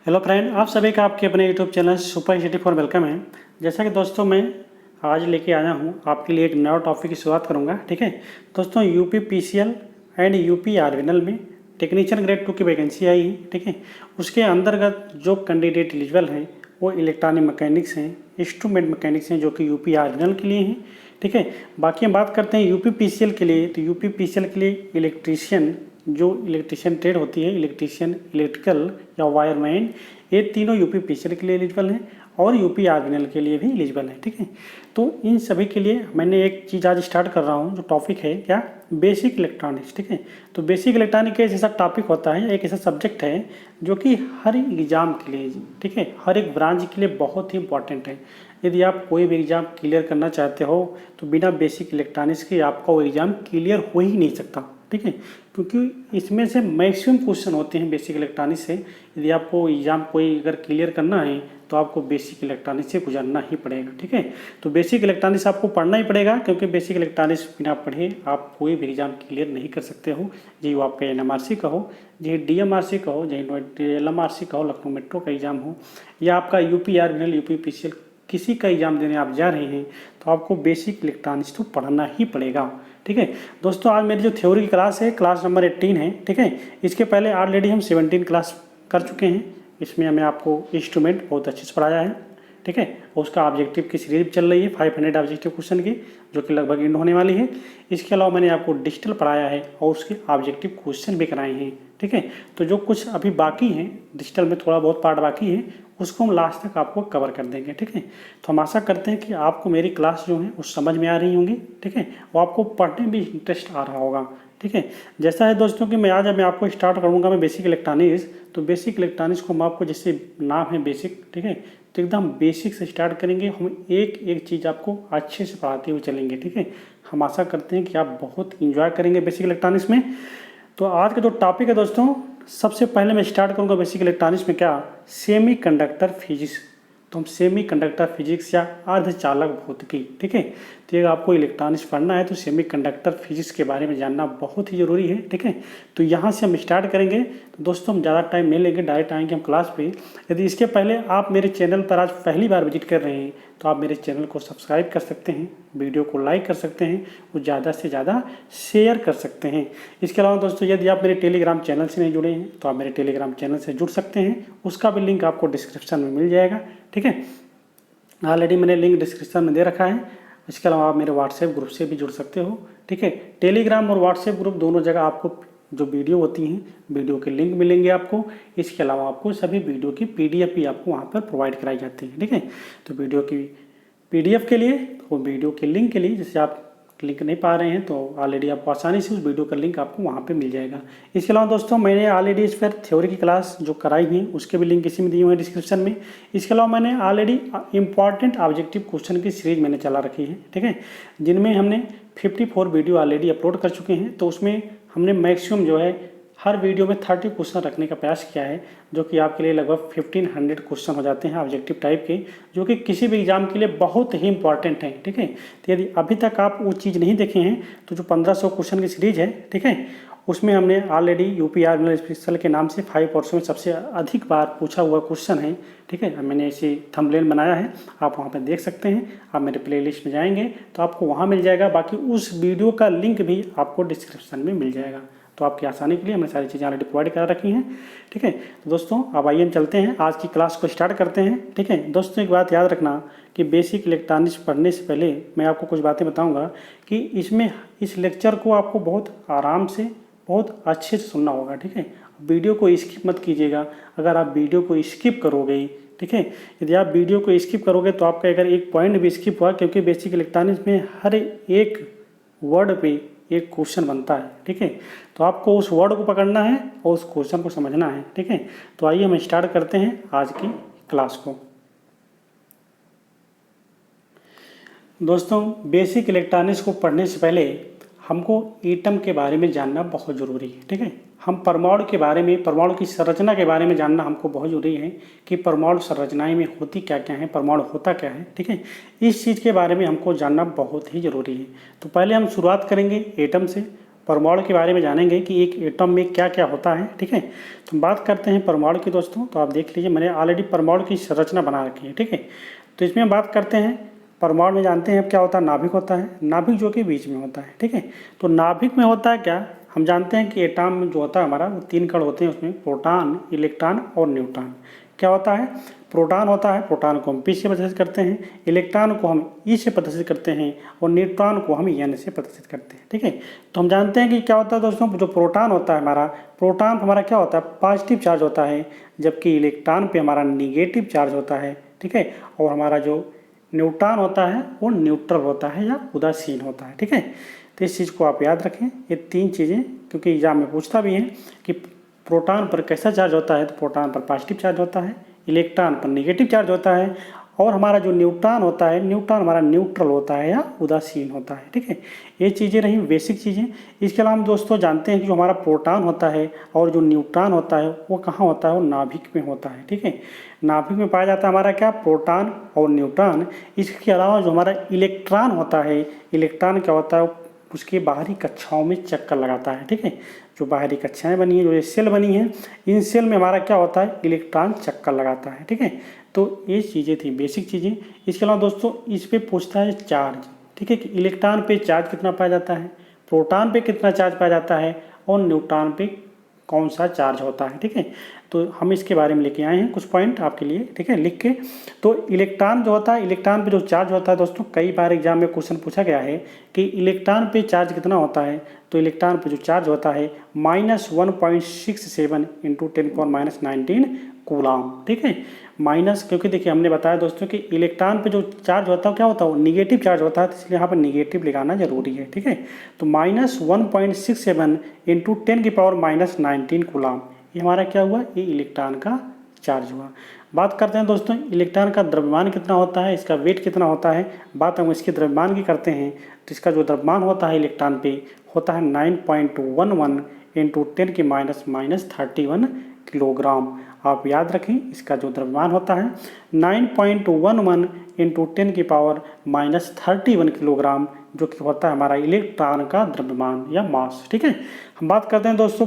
Hello friend, आप सभी का आपके अपने YouTube channel super city for welcome है। जैसा कि दोस्तों मैं आज लेके आया हूँ आपके लिए एक नया टॉपिक की शुरुआत करूँगा। ठीक है दोस्तों, UP PCL and UP RVNL में टेक्नीशियन ग्रेड 2 की वैकेंसी आई है। ठीक है, उसके अंतर्गत जो कैंडिडेट एलिजिबल हैं वो इलेक्ट्रॉनिक मैकेनिक्स हैं, इंस्ट्रूमेंट मैकेनिक्स हैं, जो कि यूपी आरवीएनएल के लिए हैं। ठीक है, बाकी हम बात करते हैं यूपी पीसीएल के लिए। तो यूपी पीसीएल के लिए इलेक्ट्रीशियन, जो इलेक्ट्रीशियन ट्रेड होती है, इलेक्ट्रीशियन, इलेक्ट्रिकल या वायरमैन, ये तीनों यूपी पीसीएल के लिए एलिजिबल हैं और यूपी आरवीएनएल के लिए भी एलिजिबल है। ठीक है, तो इन सभी के लिए मैंने एक चीज़ आज स्टार्ट कर रहा हूँ, जो टॉपिक है क्या, बेसिक इलेक्ट्रॉनिक्स। ठीक है, तो बेसिक इलेक्ट्रॉनिक एक ऐसा टॉपिक होता है, एक ऐसा सब्जेक्ट है जो कि हर एग्ज़ाम के लिए, ठीक है, हर एक ब्रांच के लिए बहुत ही इंपॉर्टेंट है। यदि आप कोई भी एग्ज़ाम क्लियर करना चाहते हो तो बिना बेसिक इलेक्ट्रॉनिक्स के आपका वो एग्ज़ाम क्लियर हो ही नहीं सकता। ठीक है, क्योंकि इसमें से मैक्सिमम क्वेश्चन होते हैं बेसिक इलेक्ट्रॉनिक्स से। यदि आपको एग्ज़ाम कोई अगर क्लियर करना है तो आपको बेसिक इलेक्ट्रॉनिक्स से गुजरना ही पड़ेगा। ठीक है, तो बेसिक इलेक्ट्रॉनिक्स आपको पढ़ना ही पड़ेगा, क्योंकि बेसिक इलेक्ट्रॉनिक्स बिना पढ़े आप कोई भी एग्ज़ाम क्लियर नहीं कर सकते हो। जी वो आपका एनएमआरसी का हो, चाहे डीएमआरसी का हो, चाहे एलएमआरसी का हो, लखनऊ मेट्रो का एग्ज़ाम हो, या आपका यूपी आरवीएनएल, यूपी पीसीएल, किसी का एग्ज़ाम देने आप जा रहे हैं तो आपको बेसिक इलेक्ट्रॉनिक्स तो पढ़ना ही पड़ेगा। ठीक है दोस्तों, आज मेरी जो थ्योरी की क्लास है, क्लास नंबर 18 है। ठीक है, इसके पहले ऑलरेडी हम 17 क्लास कर चुके हैं। इसमें हमें आपको इंस्ट्रूमेंट बहुत अच्छे से पढ़ाया है। ठीक है, उसका ऑब्जेक्टिव की सीरीज चल रही है 500 ऑब्जेक्टिव क्वेश्चन की, जो कि लगभग एंड होने वाली है। इसके अलावा मैंने आपको डिजिटल पढ़ाया है और उसके ऑब्जेक्टिव क्वेश्चन भी कराए हैं। ठीक है, तो जो कुछ अभी बाकी हैं, डिजिटल में थोड़ा बहुत पार्ट बाकी है, उसको हम लास्ट तक आपको कवर कर देंगे। ठीक है, तो हम आशा करते हैं कि आपको मेरी क्लास जो है वो समझ में आ रही होंगी। ठीक है, वो आपको पढ़ने में इंटरेस्ट आ रहा होगा। ठीक है, जैसा है दोस्तों कि मैं आपको स्टार्ट करूँगा मैं बेसिक इलेक्ट्रॉनिक्स। तो बेसिक इलेक्ट्रॉनिक्स को हम आपको, जैसे नाम है बेसिक, ठीक है, तो एकदम बेसिक से स्टार्ट करेंगे। हम एक एक चीज़ आपको अच्छे से पढ़ाते हुए चलेंगे। ठीक है, हम आशा करते हैं कि आप बहुत इंजॉय करेंगे बेसिक इलेक्ट्रॉनिक्स में। तो आज का जो टॉपिक है दोस्तों, सबसे पहले मैं स्टार्ट करूंगा बेसिक इलेक्ट्रॉनिक्स में क्या, सेमी कंडक्टर फिजिक्स। तो हम सेमी कंडक्टर फिजिक्स या अर्धचालक भौतिकी। ठीक है, तो ये आपको इलेक्ट्रॉनिक्स पढ़ना है तो सेमी कंडक्टर फिजिक्स के बारे में जानना बहुत ही ज़रूरी है। ठीक है, तो यहाँ से हम स्टार्ट करेंगे। तो दोस्तों हम ज़्यादा टाइम नहीं लेंगे, डायरेक्ट आएंगे हम क्लास पे। यदि इसके पहले आप मेरे चैनल पर आज पहली बार विजिट कर रहे हैं तो आप मेरे चैनल को सब्सक्राइब कर सकते हैं, वीडियो को लाइक कर सकते हैं और ज़्यादा से ज़्यादा शेयर कर सकते हैं। इसके अलावा दोस्तों, यदि आप मेरे टेलीग्राम चैनल से नहीं जुड़े हैं तो आप मेरे टेलीग्राम चैनल से जुड़ सकते हैं, उसका भी लिंक आपको डिस्क्रिप्शन में मिल जाएगा। ठीक है, ऑलरेडी मैंने लिंक डिस्क्रिप्शन में दे रखा है। इसके अलावा आप मेरे व्हाट्सएप ग्रुप से भी जुड़ सकते हो। ठीक है, टेलीग्राम और व्हाट्सएप ग्रुप दोनों जगह आपको जो वीडियो होती हैं, वीडियो के लिंक मिलेंगे आपको। इसके अलावा आपको सभी वीडियो की पीडीएफ भी आपको वहाँ पर प्रोवाइड कराई जाती है। ठीक है, तो वीडियो की पीडीएफ के लिए और वीडियो के लिंक के लिए, जैसे आप लिंक नहीं पा रहे हैं तो ऑलरेडी आपको आसानी से उस वीडियो का लिंक आपको वहाँ पे मिल जाएगा। इसके अलावा दोस्तों, मैंने ऑलरेडी इस पर थ्योरी की क्लास जो कराई हुई है उसके भी लिंक इसी में दिए हुए हैं डिस्क्रिप्शन में। इसके अलावा मैंने ऑलरेडी इंपॉर्टेंट ऑब्जेक्टिव क्वेश्चन की सीरीज मैंने चला रखी है। ठीक है, जिनमें हमने 54 वीडियो ऑलरेडी अपलोड कर चुके हैं। तो उसमें हमने मैक्सिमम जो है हर वीडियो में 30 क्वेश्चन रखने का प्रयास किया है, जो कि आपके लिए लगभग 1500 क्वेश्चन हो जाते हैं ऑब्जेक्टिव टाइप के, जो कि किसी भी एग्जाम के लिए बहुत ही इंपॉर्टेंट हैं। ठीक है, तो यदि अभी तक आप वो चीज़ नहीं देखे हैं तो जो 1500 क्वेश्चन की सीरीज है, ठीक है, उसमें हमने ऑलरेडी यूपी आरवीएनएल स्पेशल के नाम से 5 वर्षों में सबसे अधिक बार पूछा हुआ क्वेश्चन है। ठीक है, मैंने इसे थंबनेल बनाया है, आप वहाँ पर देख सकते हैं। आप मेरे प्लेलिस्ट में जाएंगे तो आपको वहाँ मिल जाएगा। बाकी उस वीडियो का लिंक भी आपको डिस्क्रिप्शन में मिल जाएगा। तो आपकी आसानी के लिए हमने सारी चीज़ें ऑलरेडी प्रोवाइड करा रखी हैं। ठीक है, तो दोस्तों अब आइए हम चलते हैं, आज की क्लास को स्टार्ट करते हैं। ठीक है दोस्तों, एक बात याद रखना कि बेसिक इलेक्ट्रॉनिक्स पढ़ने से पहले मैं आपको कुछ बातें बताऊंगा कि इसमें इस लेक्चर को आपको बहुत आराम से, बहुत अच्छे से सुनना होगा। ठीक है, वीडियो को स्किप मत कीजिएगा। अगर आप वीडियो को स्किप करोगे, ठीक है, यदि आप वीडियो को स्किप करोगे तो आपका अगर एक पॉइंट भी स्किप हुआ, क्योंकि बेसिक इलेक्ट्रॉनिक्स में हर एक वर्ड पे एक क्वेश्चन बनता है। ठीक है, तो आपको उस वर्ड को पकड़ना है और उस क्वेश्चन को समझना है। ठीक है, तो आइए हम स्टार्ट करते हैं आज की क्लास को। दोस्तों, बेसिक इलेक्ट्रॉनिक्स को पढ़ने से पहले हमको एटम के बारे में जानना बहुत ज़रूरी है। ठीक है, हम परमाणु के बारे में, परमाणु की संरचना के बारे में जानना हमको बहुत ज़रूरी है कि परमाणु संरचनाएं में होती क्या क्या है, परमाणु होता क्या है। ठीक है, इस चीज़ के बारे में हमको जानना बहुत ही ज़रूरी है। तो पहले हम शुरुआत करेंगे एटम से। परमाणु के बारे में जानेंगे कि एक एटम में क्या क्या होता है, ठीक है। तो बात करते हैं परमाणु की दोस्तों। तो आप देख लीजिए, मैंने ऑलरेडी परमाणु की संरचना बना रखी है, ठीक है। तो इसमें हम बात करते हैं परमाणु में, जानते हैं क्या होता है, नाभिक होता है, नाभिक जो कि बीच में होता है, ठीक है। तो नाभिक में होता है क्या, हम जानते हैं कि एटम जो होता है हमारा, वो 3 कण होते हैं, उसमें प्रोटॉन, इलेक्ट्रॉन और न्यूट्रॉन। क्या होता है, प्रोटॉन होता है, प्रोटॉन को हम P से प्रदर्शित करते हैं, इलेक्ट्रॉन को हम E से प्रदर्शित करते हैं और न्यूट्रॉन को हम N से प्रदर्शित करते हैं, ठीक है। तो हम जानते हैं कि क्या होता है दोस्तों, जो प्रोटॉन होता है हमारा, प्रोटॉन हमारा क्या होता है, पॉजिटिव चार्ज होता है, जबकि इलेक्ट्रॉन पे हमारा निगेटिव चार्ज होता है, ठीक है। और हमारा जो न्यूट्रॉन होता है वो न्यूट्रल होता है या उदासीन होता है, ठीक है। तो इस चीज़ को आप याद रखें, ये 3 चीज़ें, क्योंकि एग्जाम में पूछता भी है कि प्रोटॉन पर कैसा चार्ज होता है। तो प्रोटॉन पर पॉजिटिव चार्ज होता है, इलेक्ट्रॉन पर नेगेटिव चार्ज होता है, और हमारा जो न्यूट्रॉन होता है, न्यूट्रॉन हमारा न्यूट्रल होता है या उदासीन होता है, ठीक है। ये चीज़ें रही बेसिक चीज़ें। इसके अलावा हम दोस्तों जानते हैं कि जो हमारा प्रोटॉन होता है और जो न्यूट्रॉन होता है वो कहाँ होता है, वो नाभिक में होता है, ठीक है। नाभिक में पाया जाता है हमारा क्या, प्रोटॉन और न्यूट्रॉन। इसके अलावा जो हमारा इलेक्ट्रॉन होता है, इलेक्ट्रॉन क्या होता है, उसकी बाहरी कक्षाओं में चक्कर लगाता है, ठीक है। जो बाहरी कक्षाएं बनी है, जो ये सेल बनी हैं, इन सेल में हमारा क्या होता है, इलेक्ट्रॉन चक्कर लगाता है, ठीक है। तो ये चीज़ें थी बेसिक चीज़ें। इसके अलावा दोस्तों इस पे पूछता है चार्ज, ठीक है, कि इलेक्ट्रॉन पे चार्ज कितना पाया जाता है, प्रोटॉन पे कितना चार्ज पाया जाता है और न्यूट्रॉन पे कौन सा चार्ज होता है, ठीक है। तो हम इसके बारे में लेके आए हैं कुछ पॉइंट आपके लिए, ठीक है, लिख के। तो इलेक्ट्रॉन जो होता है, इलेक्ट्रॉन पे जो चार्ज होता है दोस्तों, कई बार एग्जाम में क्वेश्चन पूछा गया है कि इलेक्ट्रॉन पे चार्ज कितना होता है। तो इलेक्ट्रॉन पे जो चार्ज होता है -1.67 × 10⁻19 कूलाम, ठीक है। माइनस, क्योंकि देखिए हमने बताया दोस्तों कि इलेक्ट्रॉन पे जो चार्ज होता है क्या होता है, वो निगेटिव चार्ज होता है, तो इसलिए यहाँ पर निगेटिव लगाना जरूरी है, ठीक है। तो -1.67 × 10⁻19 कूलाम, ये हमारा क्या हुआ, ये इलेक्ट्रॉन का चार्ज हुआ। बात करते हैं दोस्तों इलेक्ट्रॉन का द्रव्यमान कितना होता है, इसका वेट कितना होता है। बात हम इसके द्रव्यमान की करते हैं, तो इसका जो द्रव्यमान होता है इलेक्ट्रॉन पे होता है 9.11 × 10⁻31 किलोग्राम। आप याद रखें, इसका जो द्रव्यमान होता है 9.11 × 10⁻31 किलोग्राम, जो कि होता है हमारा इलेक्ट्रॉन का द्रव्यमान या मास, ठीक है। हम बात करते हैं दोस्तों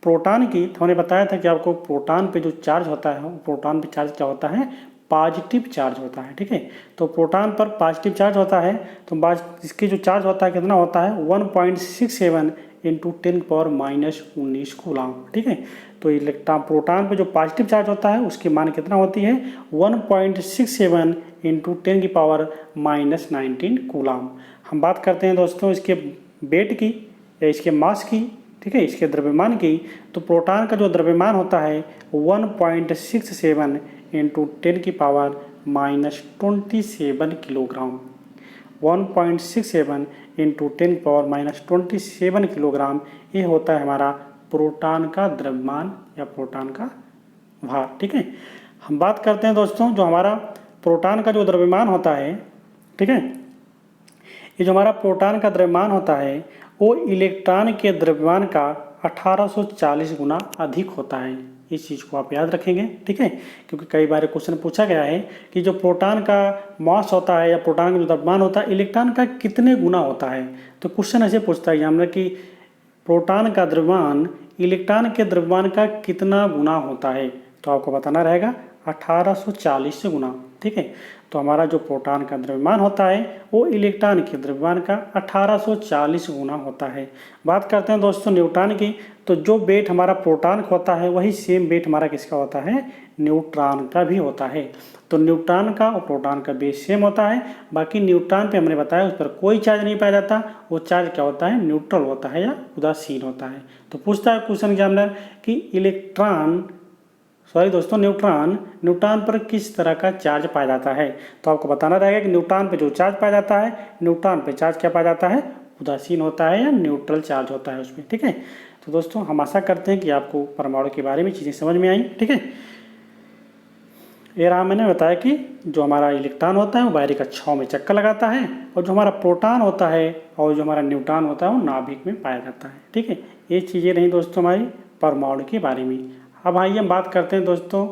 प्रोटॉन की। तो हमने बताया था कि आपको प्रोटॉन पे जो चार्ज होता है, प्रोटॉन पे चार्ज क्या होता है, पॉजिटिव चार्ज होता है, ठीक है। तो प्रोटॉन पर पॉजिटिव चार्ज होता है, तो इसके जो चार्ज होता है कितना होता है, 1.67 × 10⁻19 कूलाम, ठीक है। तो इलेक्ट्रॉन प्रोटॉन पे जो पॉजिटिव चार्ज होता है उसकी मान कितना होती है, 1.67 × 10⁻19 कूलाम। हम बात करते हैं दोस्तों इसके वेट की या इसके मास की, ठीक है, इसके द्रव्यमान की। तो प्रोटॉन का जो द्रव्यमान होता है 1.67 × 10⁻27 किलोग्राम, 1.67 × 10⁻27 किलोग्राम, ये होता है हमारा प्रोटॉन का द्रव्यमान या प्रोटॉन का भार, ठीक है। हम बात करते हैं दोस्तों जो हमारा प्रोटॉन का जो द्रव्यमान होता है, ठीक है, ये जो हमारा प्रोटॉन का द्रव्यमान होता है वो इलेक्ट्रॉन के द्रव्यमान का 1840 गुना अधिक होता है। इस चीज़ को आप याद रखेंगे, ठीक है, क्योंकि कई बार क्वेश्चन पूछा गया है कि जो प्रोटॉन का मास होता है या प्रोटॉन का जो द्रव्यमान होता है इलेक्ट्रॉन का कितने गुना होता है। तो क्वेश्चन ऐसे पूछता है हमने कि प्रोटॉन का द्रव्यमान इलेक्ट्रॉन के द्रव्यमान का कितना गुना होता है, तो आपको बताना रहेगा 1840 गुना, ठीक है। तो हमारा जो प्रोटॉन का द्रव्यमान होता है वो इलेक्ट्रॉन के द्रव्यमान का 1840 गुना होता है। बात करते हैं दोस्तों न्यूट्रॉन की। तो जो वेट हमारा प्रोटॉन का होता है वही सेम वेट हमारा किसका होता है, न्यूट्रॉन का भी होता है। तो न्यूट्रॉन का और प्रोटॉन का वेट सेम होता है। बाकी न्यूट्रॉन पे हमने बताया उस पर कोई चार्ज नहीं पाया जाता, वो चार्ज क्या होता है, न्यूट्रल होता है या उदासीन होता है। तो पूछता है क्वेश्चन एग्जामिनर कि न्यूट्रॉन पर किस तरह का चार्ज पाया जाता है। तो आपको बताना रहेगा कि न्यूट्रॉन पे जो चार्ज पाया जाता है, न्यूट्रॉन पे चार्ज क्या पाया जाता है, उदासीन होता है या न्यूट्रल चार्ज होता है उसमें, ठीक है। तो दोस्तों हम आशा करते हैं कि आपको परमाणु के बारे में चीज़ें समझ में आई, ठीक है। ये रहा मैंने बताया कि जो हमारा इलेक्ट्रॉन होता है वो बाहरी कक्षाओं में चक्कर लगाता है, और जो हमारा प्रोटॉन होता है और जो हमारा न्यूट्रॉन होता है वो नाभिक में पाया जाता है, ठीक है। ये चीज़ें रहीं दोस्तों हमारी परमाणु के बारे में। अब आइए हम बात करते हैं दोस्तों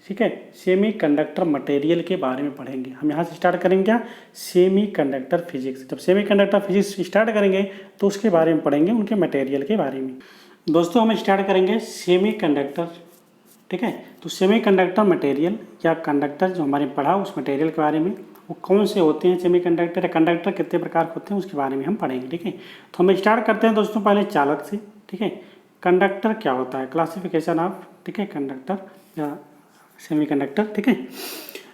ठीक है, सेमीकंडक्टर मटेरियल के बारे में पढ़ेंगे। हम यहाँ से स्टार्ट करेंगे क्या, सेमीकंडक्टर फिजिक्स। जब सेमीकंडक्टर फिजिक्स स्टार्ट करेंगे तो उसके बारे में पढ़ेंगे, उनके मटेरियल के बारे में। दोस्तों हम स्टार्ट करेंगे सेमीकंडक्टर, ठीक है। तो सेमीकंडक्टर मटेरियल या कंडक्टर जो हमारे पढ़ा उस मटेरियल के बारे में, वो कौन से होते हैं सेमीकंडक्टर या कंडक्टर कितने प्रकार के होते हैं उसके बारे में हम पढ़ेंगे, ठीक है। तो हम स्टार्ट करते हैं दोस्तों पहले चालक से, ठीक है। कंडक्टर क्या होता है, क्लासिफिकेशन ऑफ, ठीक है, कंडक्टर या सेमीकंडक्टर, ठीक है।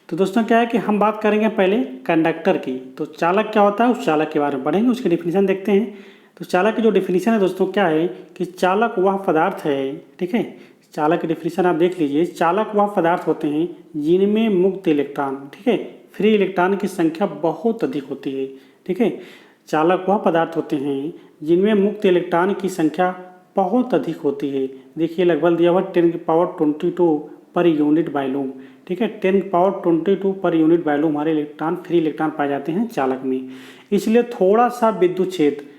तो दोस्तों क्या है कि हम बात करेंगे पहले कंडक्टर की। तो चालक क्या होता है उस चालक के बारे में पढ़ेंगे, उसकी डिफिनीशन देखते हैं। तो चालक की जो डिफिनीशन है दोस्तों क्या है कि चालक वह पदार्थ है, ठीक है। चालक की डिफिनीशन आप देख लीजिए, चालक वह पदार्थ होते हैं जिनमें मुक्त इलेक्ट्रॉन, ठीक है, फ्री इलेक्ट्रॉन की संख्या बहुत अधिक होती है, ठीक है। चालक वह पदार्थ होते हैं जिनमें मुक्त इलेक्ट्रॉन की संख्या बहुत अधिक होती है। देखिए लगभग दिया हुआ 10⁻22 पर यूनिट वॉल्यूम, ठीक है, 10⁻22 पर यूनिट वॉल्यूम हमारे इलेक्ट्रॉन, फ्री इलेक्ट्रॉन पाए जाते हैं चालक में। इसलिए थोड़ा सा विद्युत क्षेत्र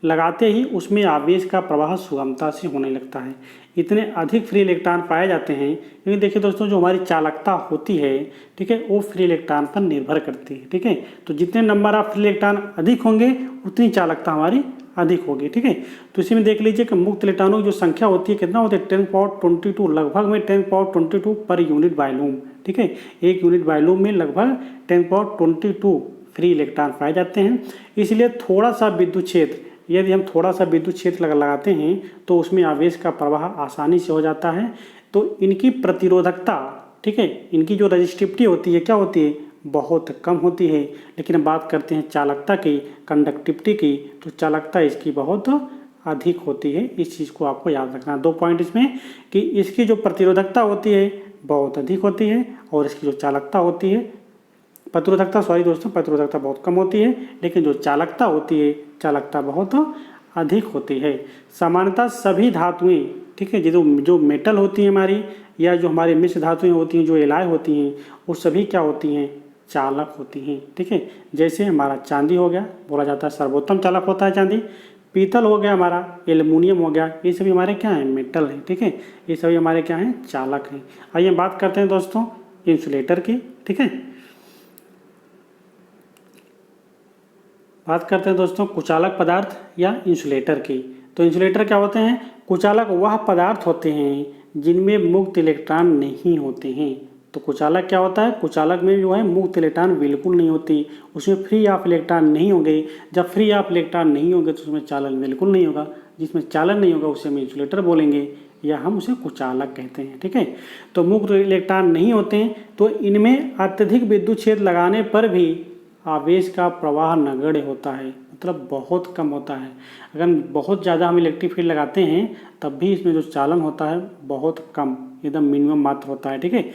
लगाते ही उसमें आवेश का प्रवाह सुगमता से होने लगता है। इतने अधिक फ्री इलेक्ट्रॉन पाए जाते हैं, क्योंकि देखिए दोस्तों जो हमारी चालकता होती है, ठीक है, वो फ्री इलेक्ट्रॉन पर निर्भर करती है, ठीक है। तो जितने नंबर ऑफ फ्री इलेक्ट्रॉन अधिक होंगे उतनी चालकता हमारी अधिक होगी, ठीक है। तो इसी में देख लीजिए कि मुक्त इलेक्ट्रॉनों की जो संख्या होती है कितना होती है 10⁻22, लगभग में 10⁻22 पर यूनिट वॉल्यूम, ठीक है। एक यूनिट वॉल्यूम में लगभग 10⁻22 फ्री इलेक्ट्रॉन पाए जाते हैं। इसलिए थोड़ा सा विद्युत क्षेत्र, यदि हम थोड़ा सा विद्युत क्षेत्र लगाते हैं तो उसमें आवेश का प्रवाह आसानी से हो जाता है। तो इनकी प्रतिरोधकता, ठीक है, इनकी जो रजिस्टिविटी होती है क्या होती है, बहुत कम होती है। लेकिन हम बात करते हैं चालकता की, कंडक्टिविटी की, तो चालकता इसकी बहुत अधिक होती है। इस चीज़ को आपको याद रखना। 2 पॉइंट इसमें कि इसकी जो प्रतिरोधकता होती है बहुत अधिक होती है और इसकी जो चालकता होती है, प्रतिरोधकता बहुत कम होती है, लेकिन जो चालकता होती है चालकता बहुत अधिक होती है। सामान्यतः सभी धातुएं, ठीक है, जो मेटल होती हैं हमारी या जो हमारी मिश्र धातुएं होती हैं, जो एलॉय होती हैं, वो सभी क्या होती हैं, चालक होती हैं, ठीक है। जैसे हमारा चांदी हो गया, बोला जाता है सर्वोत्तम चालक होता है चांदी। पीतल हो गया हमारा, एल्युमिनियम हो गया, ये सभी हमारे क्या हैं, मेटल हैं, ठीक है। ये सभी हमारे क्या हैं, चालक हैं। आइए बात करते हैं दोस्तों इंसुलेटर की, ठीक है। बात करते हैं दोस्तों कुचालक पदार्थ या इंसुलेटर की। तो इंसुलेटर क्या होते हैं, कुचालक वह पदार्थ होते हैं जिनमें मुक्त इलेक्ट्रॉन नहीं होते हैं। तो कुचालक क्या होता है, कुचालक में जो है मुक्त इलेक्ट्रॉन बिल्कुल नहीं होती, उसमें फ्री ऑफ इलेक्ट्रॉन नहीं होंगे। जब फ्री ऑफ इलेक्ट्रॉन नहीं होंगे तो उसमें चालन बिल्कुल नहीं होगा। जिसमें चालन नहीं होगा उसे हम इंसुलेटर बोलेंगे या हम उसे कुचालक कहते हैं, ठीक है। तो मुक्त इलेक्ट्रॉन नहीं होते हैं तो इनमें अत्यधिक विद्युत क्षेत्र लगाने पर भी आवेश का प्रवाह नगण्य होता है, मतलब बहुत कम होता है। अगर बहुत ज़्यादा हम इलेक्ट्रिक फील्ड लगाते हैं तब भी इसमें जो चालन होता है बहुत कम, एकदम मिनिमम मात्र होता है, ठीक है।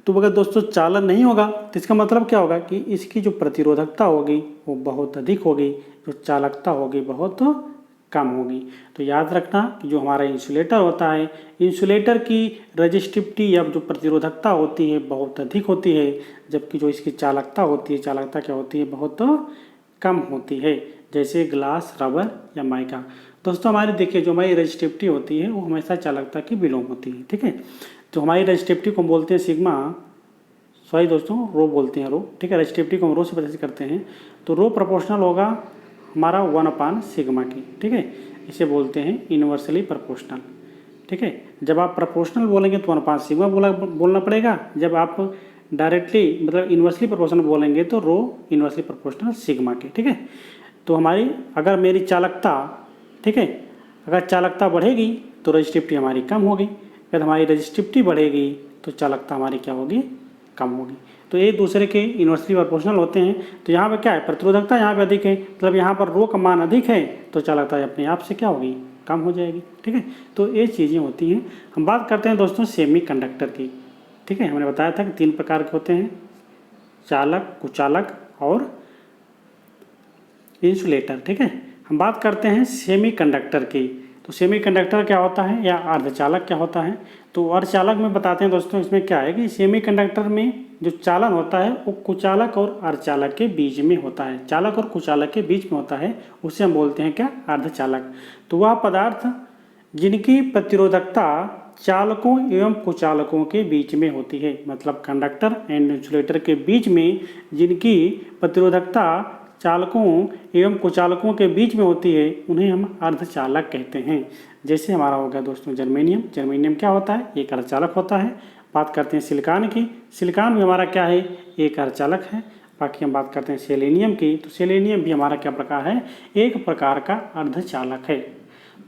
तो अगर दोस्तों चालन नहीं होगा तो इसका मतलब क्या होगा कि इसकी जो प्रतिरोधकता होगी वो बहुत अधिक होगी, जो चालकता होगी बहुत कम होगी। तो याद रखना कि जो हमारा इंसुलेटर होता है, इंसुलेटर की रजिस्टिविटी या जो प्रतिरोधकता होती है बहुत अधिक होती है, जबकि जो इसकी चालकता होती है, चालकता क्या होती है, बहुत कम होती है। जैसे ग्लास, रबर या माइका। दोस्तों हमारी देखिए जो हमारी रजिस्टिविटी होती है वो हमेशा चालकता की बिलोंग होती है, ठीक है। जो हमारी रजिस्टिविटी को बोलते हैं सिग्मा, सॉरी दोस्तों रो बोलते हैं, रो, ठीक है। रजिस्टिविटी को हम रो से प्रदर्शित करते हैं। तो रो प्रोपोर्शनल होगा हमारा 1/सिग्मा की, ठीक है। इसे बोलते हैं इन्वर्सली प्रोपोर्शनल, ठीक है। जब आप प्रोपोर्शनल बोलेंगे तो 1/सिग्मा बोलना पड़ेगा। जब आप डायरेक्टली मतलब इन्वर्सली प्रोपोर्शनल बोलेंगे तो रो इन्वर्सली प्रोपोर्शनल सिग्मा की, ठीक है। तो हमारी अगर मेरी चालकता, ठीक है, अगर चालकता बढ़ेगी तो रजिस्टिविटी हमारी कम होगी, अगर हमारी रजिस्टिविटी बढ़ेगी तो चालकता हमारी क्या होगी, कम होगी। तो एक दूसरे के इन्वर्सली प्रोपोर्शनल होते हैं। तो यहाँ पर क्या है, प्रतिरोधकता यहाँ पे अधिक है, मतलब यहाँ पर रो का मान अधिक है तो चालकता अपने आप से क्या होगी, कम हो जाएगी, ठीक है। तो ये चीज़ें होती हैं। हम बात करते हैं दोस्तों सेमी कंडक्टर की, ठीक है। हमने बताया था कि 3 प्रकार के होते हैं, चालक, कुचालक और इंसुलेटर, ठीक है। हम बात करते हैं सेमी कंडक्टर की। तो सेमी कंडक्टर क्या होता है या अर्धचालक क्या होता है। तो अर्धचालक में बताते हैं दोस्तों, इसमें क्या है कि सेमी कंडक्टर में जो चालन होता है वो कुचालक और अर्धचालक के बीच में होता है, चालक और कुचालक के बीच में होता है, उसे हम बोलते हैं क्या, अर्धचालक। तो वह पदार्थ जिनकी प्रतिरोधकता चालकों एवं कुचालकों के बीच में होती है। मतलब कंडक्टर एंड इंसुलेटर के बीच में जिनकी प्रतिरोधकता चालकों एवं कुचालकों के बीच में होती है उन्हें हम अर्धचालक कहते हैं। जैसे हमारा हो गया दोस्तों जर्मेनियम। जर्मेनियम क्या होता है? एक अर्धचालक होता है। बात करते हैं सिलिकॉन की। सिलिकॉन भी हमारा क्या है? एक अर्धचालक है। बाकी हम बात करते हैं सेलेनियम की, तो सेलेनियम भी हमारा क्या प्रकार है? एक प्रकार का अर्धचालक है।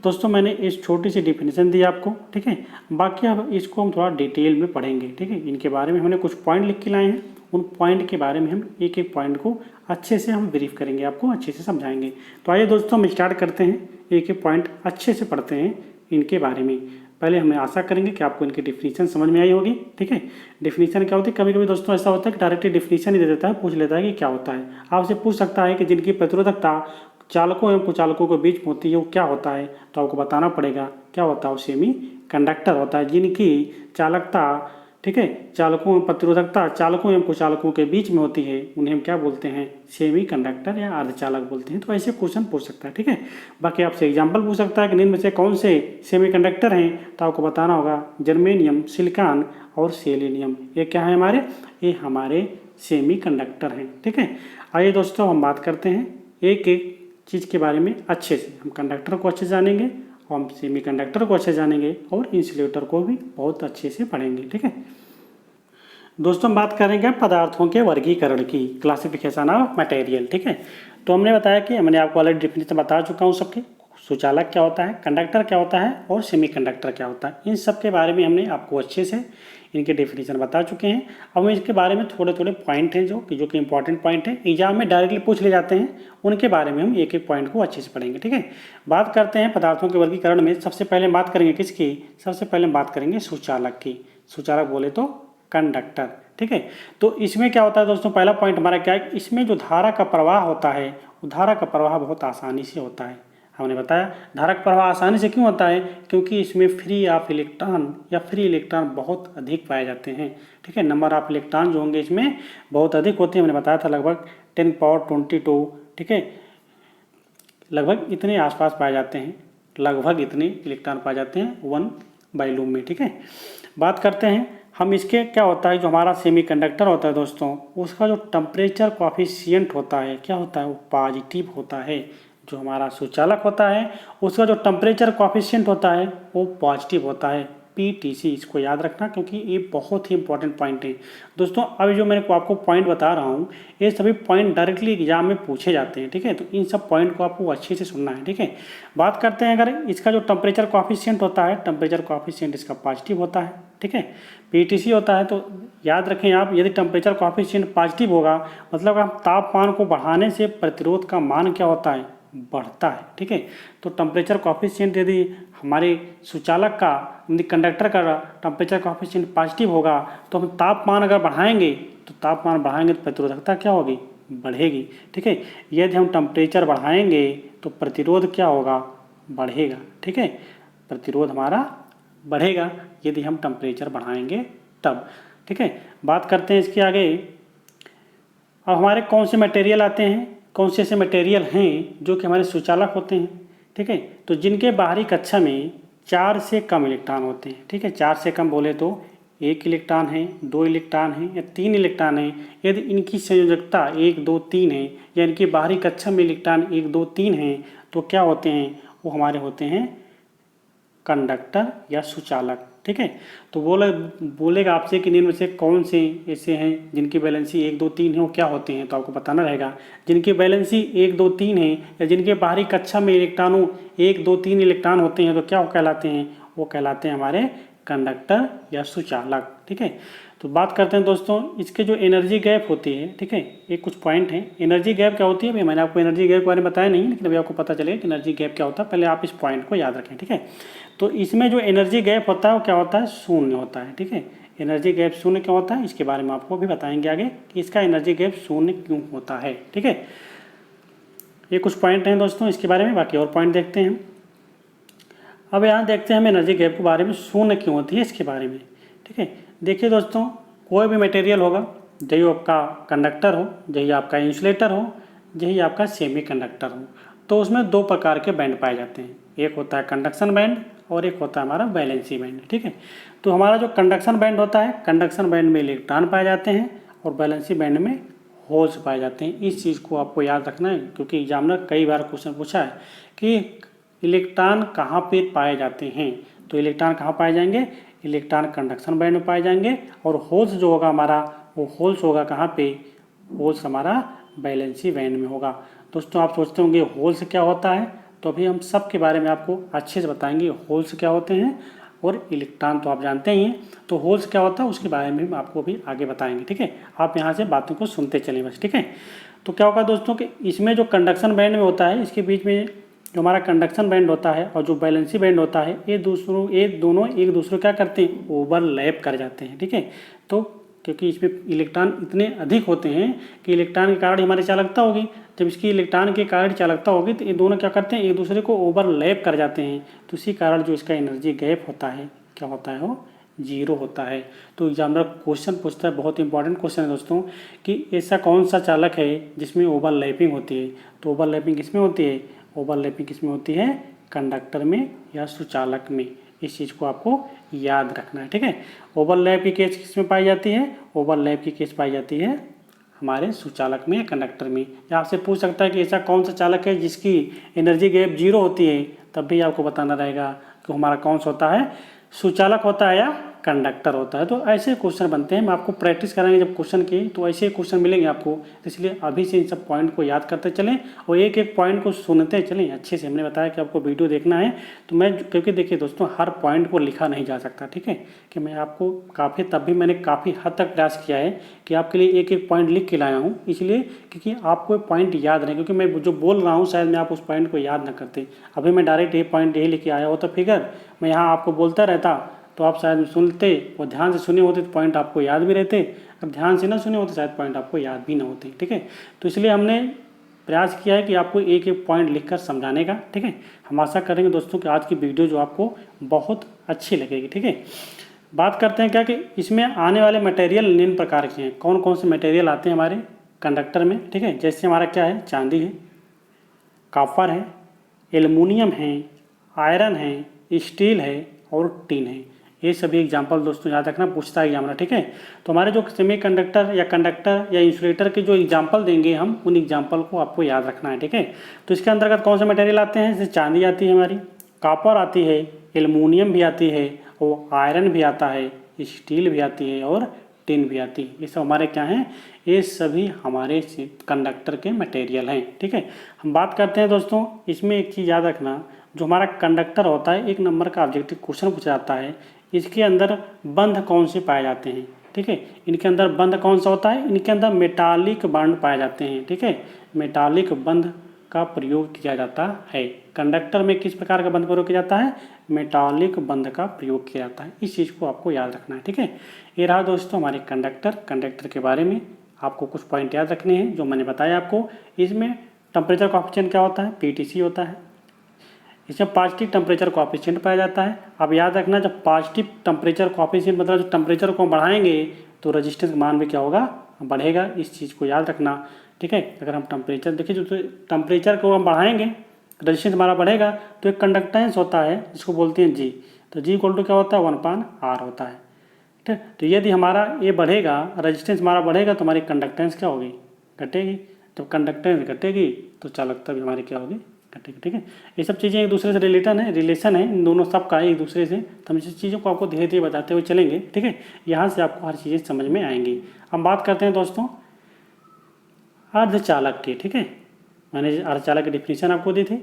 दोस्तों मैंने इस छोटी सी डिफिनेशन दी आपको, ठीक है। बाकी अब इसको हम थोड़ा डिटेल में पढ़ेंगे, ठीक है। इनके बारे में हमने कुछ पॉइंट लिख के लाए हैं, उन पॉइंट के बारे में हम एक एक पॉइंट को अच्छे से हम ब्रीफ करेंगे, आपको अच्छे से समझाएंगे। तो आइए दोस्तों हम स्टार्ट करते हैं, एक एक पॉइंट अच्छे से पढ़ते हैं इनके बारे में। पहले हमें आशा करेंगे कि आपको इनकी डिफिनीशन समझ में आई होगी, ठीक है। डिफिनीशन क्या होती है? कभी कभी दोस्तों ऐसा होता है कि डायरेक्टली डिफिनीशन ही दे देता है, पूछ लेता है कि क्या होता है। आपसे पूछ सकता है कि जिनकी प्रतिरोधकता चालकों एवं कुचालकों के बीच में होती है वो क्या होता है, तो आपको बताना पड़ेगा क्या होता है। वो सेमी कंडक्टर होता है। जिनकी चालकता, ठीक है, चालकों प्रतिरोधकता चालकों एवं कुचालकों के बीच में होती है उन्हें हम क्या बोलते हैं? सेमी कंडक्टर या अर्धचालक बोलते हैं। तो ऐसे क्वेश्चन पूछ सकता है, ठीक है। बाकी आपसे एग्जाम्पल पूछ सकता है कि निम्न में से कौन से सेमी कंडक्टर हैं, तो आपको बताना होगा जर्मेनियम, सिलिकॉन और सेलेनियम। ये क्या है हमारे? ये हमारे सेमी कंडक्टर हैं, ठीक है। आइए दोस्तों हम बात करते हैं एक एक चीज़ के बारे में अच्छे से। हम कंडक्टर को अच्छे से जानेंगे और हम सेमी कंडक्टर को अच्छे से जानेंगे और इंसुलेटर को भी बहुत अच्छे से पढ़ेंगे, ठीक है। दोस्तों हम बात करेंगे पदार्थों के वर्गीकरण की, क्लासिफिकेशन ऑफ मटेरियल, ठीक है। तो हमने बताया कि मैंने आपको ऑलरेडी डेफिनेशन बता चुका हूँ सबके। सुचालक क्या होता है, कंडक्टर क्या होता है और सेमी कंडक्टर क्या होता है, इन सब के बारे में हमने आपको अच्छे से इनके डेफिनेशन बता चुके हैं। अब हम इसके बारे में थोड़े थोड़े पॉइंट हैं जो कि इंपॉर्टेंट पॉइंट है, एग्जाम में डायरेक्टली पूछ ले जाते हैं, उनके बारे में हम एक एक पॉइंट को अच्छे से पढ़ेंगे, ठीक है। बात करते हैं पदार्थों के वर्गीकरण में। सबसे पहले बात करेंगे किसकी? सबसे पहले बात करेंगे सुचालक की। सुचालक बोले तो कंडक्टर, ठीक है। तो इसमें क्या होता है दोस्तों? पहला पॉइंट हमारा क्या है? इसमें जो धारा का प्रवाह होता है, वो धारा का प्रवाह बहुत आसानी से होता है। हमने बताया धारा का प्रवाह आसानी से क्यों होता है? क्योंकि इसमें फ्री ऑफ इलेक्ट्रॉन या फ्री इलेक्ट्रॉन बहुत अधिक पाए जाते हैं, ठीक है। नंबर ऑफ इलेक्ट्रॉन जो होंगे इसमें बहुत अधिक होते हैं। हमने बताया था लगभग 10^22, ठीक है, लगभग इतने आसपास पाए जाते हैं, लगभग इतने इलेक्ट्रॉन पाए जाते हैं 1 वॉल्यूम में, ठीक है। बात करते हैं हम इसके क्या होता है, जो हमारा सेमी कंडक्टर होता है दोस्तों, उसका जो टेम्परेचर कोएफिशिएंट होता है क्या होता है? वो पॉजिटिव होता है। जो हमारा सुचालक होता है उसका जो टेम्परेचर कोएफिशिएंट होता है वो पॉजिटिव होता है, PTC। इसको याद रखना क्योंकि ये बहुत ही इंपॉर्टेंट पॉइंट है दोस्तों। अभी जो मैंने आपको पॉइंट बता रहा हूँ ये सभी पॉइंट डायरेक्टली एग्जाम में पूछे जाते हैं, ठीक है। तो इन सब पॉइंट को आपको अच्छे से सुनना है, ठीक है। बात करते हैं अगर इसका जो टेम्परेचर कोएफिशिएंट होता है, टेम्परेचर कोएफिशिएंट इसका पॉजिटिव होता है, ठीक है, PTC होता है। तो याद रखें आप, यदि टेम्परेचर कोएफिशिएंट पॉजिटिव होगा मतलब हम तापमान को बढ़ाने से प्रतिरोध का मान क्या होता है? बढ़ता है, ठीक है। तो टेम्परेचर कोएफिशिएंट यदि हमारे सुचालक का, कंडक्टर का टेम्परेचर कोएफिशिएंट पॉजिटिव होगा तो हम तापमान अगर बढ़ाएंगे तो प्रतिरोधकता क्या होगी? बढ़ेगी, ठीक है। यदि हम टेम्परेचर बढ़ाएंगे तो प्रतिरोध क्या होगा? बढ़ेगा, ठीक है। प्रतिरोध हमारा बढ़ेगा यदि हम टेम्परेचर बढ़ाएंगे तब, ठीक है। बात करते हैं इसके आगे। अब हमारे कौन से मटेरियल आते हैं, कौन से ऐसे मटेरियल हैं जो कि हमारे सुचालक होते हैं, ठीक है। तो जिनके बाहरी कक्षा में 4 से कम इलेक्ट्रॉन होते हैं, ठीक है। 4 से कम बोले तो 1 इलेक्ट्रॉन है, 2 इलेक्ट्रॉन है या 3 इलेक्ट्रॉन है। यदि इनकी संयोजकता 1, 2, 3 है या इनकी बाहरी कक्षा में इलेक्ट्रॉन 1, 2, 3 है तो क्या होते हैं? वो हमारे होते हैं कंडक्टर या सुचालक, ठीक है। तो बोलेगा आपसे कि निम्न में से कौन से ऐसे हैं जिनकी वैलेंसी 1, 2, 3 है, वो क्या होते हैं? तो आपको बताना रहेगा जिनकी वैलेंसी 1, 2, 3 है या जिनके बाहरी कक्षा में इलेक्ट्रॉनों 1, 2, 3 इलेक्ट्रॉन होते हैं तो क्या वो कहलाते हैं? वो कहलाते हैं हमारे कंडक्टर या सुचालक, ठीक है। तो बात करते हैं दोस्तों इसके जो एनर्जी गैप होती है, ठीक है। ये कुछ पॉइंट हैं। एनर्जी गैप क्या होती है? भाई मैंने आपको एनर्जी गैप के बारे में बताया नहीं, लेकिन अभी आपको पता चले कि एनर्जी गैप क्या होता है। पहले आप इस पॉइंट को याद रखें, ठीक है। तो इसमें जो एनर्जी गैप होता है वो क्या होता है? शून्य होता है, ठीक है। एनर्जी गैप शून्य क्यों होता है इसके बारे में आपको भी बताएंगे आगे कि इसका एनर्जी गैप शून्य क्यों होता है, ठीक है। ये कुछ पॉइंट हैं दोस्तों इसके बारे में, बाकी और पॉइंट देखते हैं। अब यहाँ देखते हैं हम एनर्जी गैप के बारे में, शून्य क्यों होती है इसके बारे में, ठीक है। देखिए दोस्तों कोई भी मटेरियल होगा, चाहे आपका कंडक्टर हो, चाहे आपका इंसुलेटर हो, चाहे आपका सेमी कंडक्टर हो, तो उसमें 2 प्रकार के बैंड पाए जाते हैं। एक होता है कंडक्शन बैंड और एक होता है हमारा वैलेंसी बैंड, ठीक है। तो हमारा जो कंडक्शन बैंड होता है, कंडक्शन बैंड में इलेक्ट्रॉन पाए जाते हैं और वैलेंसी बैंड में होल्स पाए जाते हैं। इस चीज़ को आपको याद रखना है, क्योंकि एग्जामिनर कई बार क्वेश्चन पूछा है कि इलेक्ट्रॉन कहाँ पे पाए जाते हैं। तो इलेक्ट्रॉन कहाँ पाए जाएंगे, इलेक्ट्रॉन कंडक्शन बैंड में पाए जाएंगे, और होल्स जो होगा हमारा, वो होल्स होगा कहाँ पे, होल्स हमारा वैलेंसी बैंड में होगा। दोस्तों आप सोचते होंगे होल्स क्या होता है, तो अभी हम सब के बारे में आपको अच्छे से बताएंगे होल्स क्या होते हैं, और इलेक्ट्रॉन तो आप जानते ही हैं, तो होल्स क्या होता है उसके बारे में हम आपको भी आगे बताएंगे, ठीक है। आप यहाँ से बातों को सुनते चलें बस, ठीक है। तो क्या होगा दोस्तों कि इसमें जो कंडक्शन बैंड में होता है, इसके बीच में जो हमारा कंडक्शन बैंड होता है और जो वैलेंसी बैंड होता है, ये दोनों एक दूसरे क्या करते हैं, ओवरलैप कर जाते हैं, ठीक है। तो क्योंकि इसमें इलेक्ट्रॉन इतने अधिक होते हैं कि इलेक्ट्रॉन के कारण हमारी चालकता होगी, जब इसकी इलेक्ट्रॉन के कारण चालकता होगी तो ये दोनों क्या करते हैं, एक दूसरे को ओवरलैप कर जाते हैं। तो इसी कारण जो इसका एनर्जी गैप होता है, क्या होता है, वो जीरो होता है। तो एग्जामिनर क्वेश्चन पूछता है, बहुत इंपॉर्टेंट क्वेश्चन है दोस्तों, कि ऐसा कौन सा चालक है जिसमें ओवरलैपिंग होती है। तो ओवरलैपिंग किसमें होती है, ओवरलैपिंग किसमें होती है, कंडक्टर में या सुचालक में। इस चीज़ को आपको याद रखना है, ठीक है। ओवरलैप की केस किस में पाई जाती है, ओवरलैप की केस पाई जाती है हमारे सुचालक में या कंडक्टर में। या आपसे पूछ सकता है कि ऐसा कौन सा चालक है जिसकी एनर्जी गैप जीरो होती है, तब भी आपको बताना रहेगा कि हमारा कौन सा होता है, सुचालक होता है या कंडक्टर होता है। तो ऐसे क्वेश्चन बनते हैं, हम आपको प्रैक्टिस कराएंगे जब क्वेश्चन की, तो ऐसे क्वेश्चन मिलेंगे आपको। तो इसलिए अभी से इन सब पॉइंट को याद करते चलें और एक एक पॉइंट को सुनते चलें अच्छे से। हमने बताया कि आपको वीडियो देखना है, तो मैं क्योंकि देखिए दोस्तों, हर पॉइंट को लिखा नहीं जा सकता, ठीक है, कि मैं आपको तब भी मैंने काफ़ी हद तक प्रयास किया है कि आपके लिए एक एक पॉइंट लिख के लाया हूँ, इसलिए क्योंकि आपको पॉइंट याद रहे, क्योंकि मैं जो बोल रहा हूँ शायद मैं आप उस पॉइंट को याद ना करते। अभी मैं डायरेक्ट ये पॉइंट यही लेके आया होता, फिगर मैं यहाँ आपको बोलता रहता तो आप शायद सुनते और ध्यान से सुने होते तो पॉइंट आपको याद भी रहते, अब ध्यान से ना सुने होते शायद पॉइंट आपको याद भी ना होते, ठीक है। तो इसलिए हमने प्रयास किया है कि आपको एक एक पॉइंट लिखकर समझाने का, ठीक है। हम आशा करेंगे दोस्तों कि आज की वीडियो जो आपको बहुत अच्छी लगेगी, ठीक है। बात करते हैं क्या कि इसमें आने वाले मटेरियल निम्न प्रकार के हैं। कौन कौन से मटेरियल आते हैं हमारे कंडक्टर में, ठीक है। जैसे हमारा क्या है, चांदी है, कॉपर है, एल्युमिनियम है, आयरन है, स्टील है और टिन है। ये सभी एग्जाम्पल दोस्तों याद रखना, पूछता है एग्जामिनर, ठीक है। तो हमारे जो सेमी कंडक्टर या कंडक्टर या इंसुलेटर के जो एग्जाम्पल देंगे हम, उन एग्जाम्पल को आपको याद रखना है, ठीक है। तो इसके अंतर्गत कौन से मटेरियल आते हैं, जैसे चांदी आती है हमारी, कॉपर आती है, एल्युमिनियम भी आती है, और आयरन भी आता है, स्टील भी आती है और टिन भी आती है। ये सब हमारे क्या हैं, ये सभी हमारे कंडक्टर के मटेरियल हैं, ठीक है। हम बात करते हैं दोस्तों, इसमें एक चीज़ याद रखना, जो हमारा कंडक्टर होता है, एक नंबर का ऑब्जेक्टिव क्वेश्चन पूछा जाता है, इसके अंदर बंध कौन से पाए जाते हैं, ठीक है। इनके अंदर बंध कौन सा होता है, इनके अंदर मेटालिक बंध पाए जाते हैं, ठीक है। मेटालिक बंध का प्रयोग किया जाता है। कंडक्टर में किस प्रकार का बंध प्रयोग किया जाता है, मेटालिक बंध का प्रयोग किया जाता है। इस चीज़ को आपको याद रखना है, ठीक है। ये रहा दोस्तों हमारे कंडक्टर के बारे में आपको कुछ पॉइंट याद रखने हैं जो मैंने बताया आपको। इसमें टेम्परेचर कोएफिशिएंट क्या होता है, पीटीसी होता है। इसमें पॉजिटिव टेम्परेचर कोएफिशिएंट पाया जाता है। अब याद रखना, जब पॉजिटिव टेम्परेचर कोएफिशिएंट मतलब जो टेम्परेचर को बढ़ाएंगे तो रेजिस्टेंस मान भी क्या होगा, बढ़ेगा। इस चीज़ को याद रखना, ठीक है। अगर हम टेम्परेचर देखिए, जो टेम्परेचर को हम बढ़ाएंगे रेजिस्टेंस हमारा बढ़ेगा, तो एक कंडक्टेंस होता है जिसको बोलते हैं जी। तो जी इक्वल टू क्या होता है, 1/r होता है, ठीक है। तो यदि हमारा ये बढ़ेगा, रेजिस्टेंस हमारा बढ़ेगा, तो हमारी कंडक्टेंस क्या होगी, घटेगी। जब कंडक्टेंस घटेगी तो चालकता भी हमारी क्या होगी, घटेगी, ठीक है। ये सब चीज़ें एक दूसरे से रिलेशन है इन दोनों सब का एक दूसरे से। तो हम इस चीज़ों को आपको धीरे धीरे बताते हुए चलेंगे, ठीक है। यहाँ से आपको हर चीज़ें समझ में आएंगी। हम बात करते हैं दोस्तों अर्धचालक की, ठीक है। मैंने अर्धचालक की डिफिनीशन आपको दी थी,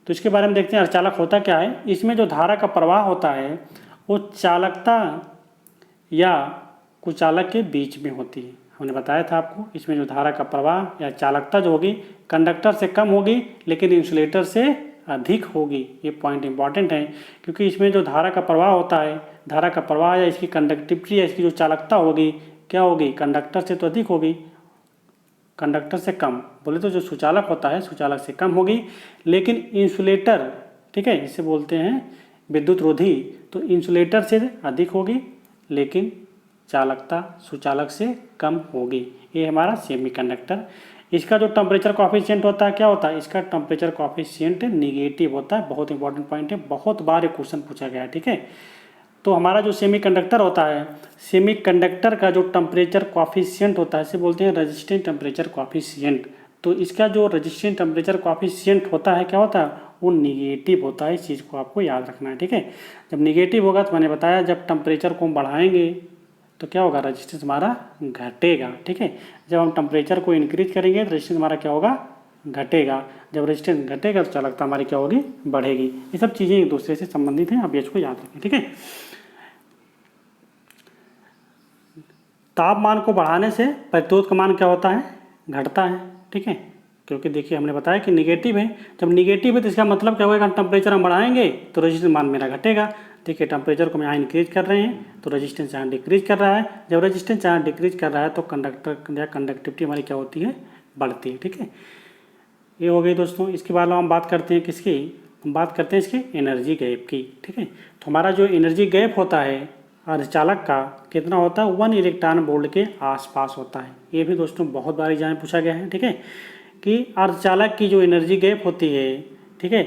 तो इसके बारे में देखते हैं अर्धचालक होता क्या है। इसमें जो धारा का प्रवाह होता है वो चालकता या कुचालक के बीच में होती है। हमने बताया था आपको, इसमें जो धारा का प्रवाह या चालकता जो होगी कंडक्टर से कम होगी लेकिन इंसुलेटर से अधिक होगी। ये पॉइंट इंपॉर्टेंट है, क्योंकि इसमें जो धारा का प्रवाह होता है, धारा का प्रवाह या इसकी कंडक्टिविटी या इसकी जो चालकता होगी क्या होगी, कंडक्टर से तो अधिक होगी, कंडक्टर से कम बोले तो जो सुचालक होता है सुचालक से कम होगी। लेकिन इंसुलेटर, ठीक है, इसे बोलते हैं विद्युत रोधी, तो इंसुलेटर से अधिक होगी लेकिन चालकता सुचालक से कम होगी। ये हमारा सेमीकंडक्टर। इसका जो टेम्परेचर कॉफिशिएंट होता है क्या होता है, इसका टेम्परेचर कॉफिशिएंट नेगेटिव होता है। बहुत इंपॉर्टेंट पॉइंट है, बहुत बार ये क्वेश्चन पूछा गया है, ठीक है। तो हमारा जो सेमीकंडक्टर होता है, सेमीकंडक्टर का जो टेम्परेचर कॉफिशिएंट होता है इसे बोलते हैं रेजिस्टेंट टेम्परेचर कॉफिशिएंट। तो इसका जो रेजिस्टेंट टेम्परेचर कॉफिशिएंट होता है क्या होता है, वो निगेटिव होता है। इस चीज़ को आपको याद रखना है, ठीक है। जब निगेटिव होगा तो मैंने बताया जब टेम्परेचर को हम बढ़ाएंगे तो क्या होगा, रेजिस्टेंस हमारा घटेगा, ठीक है। जब हम टेम्परेचर को इंक्रीज करेंगे तो रेजिस्टेंस हमारा क्या होगा, घटेगा। जब रेजिस्टेंस घटेगा तो चालकता हमारी क्या होगी, बढ़ेगी। ये सब चीज़ें एक दूसरे से संबंधित हैं, आप इसको याद रखें, ठीक है। तापमान को बढ़ाने से प्रतिरोध का मान क्या होता है, घटता है, ठीक है। क्योंकि देखिए हमने बताया कि निगेटिव है, जब निगेटिव है तो इसका मतलब क्या होगा, टेम्परेचर हम बढ़ाएंगे तो रेजिस्टेंस मान मेरा घटेगा। देखिए टेम्परेचर को हम यहाँ इंक्रीज कर रहे हैं तो रेजिस्टेंस यहाँ डिक्रीज कर रहा है। जब रेजिस्टेंस यहाँ डिक्रीज कर रहा है तो कंडक्टर या कंडक्टिविटी हमारी क्या होती है, बढ़ती है, ठीक है। ये हो गई दोस्तों। इसके बाद हम बात करते हैं किसकी, हम बात करते हैं इसके एनर्जी गैप की, ठीक है। तो हमारा जो एनर्जी गैप होता है अर्धचालक का कितना होता है, 1 इलेक्ट्रॉन वोल्ट के आसपास होता है। ये भी दोस्तों बहुत बार एग्जाम में पूछा गया है, ठीक है, कि अर्धचालक की जो एनर्जी गैप होती है, ठीक है,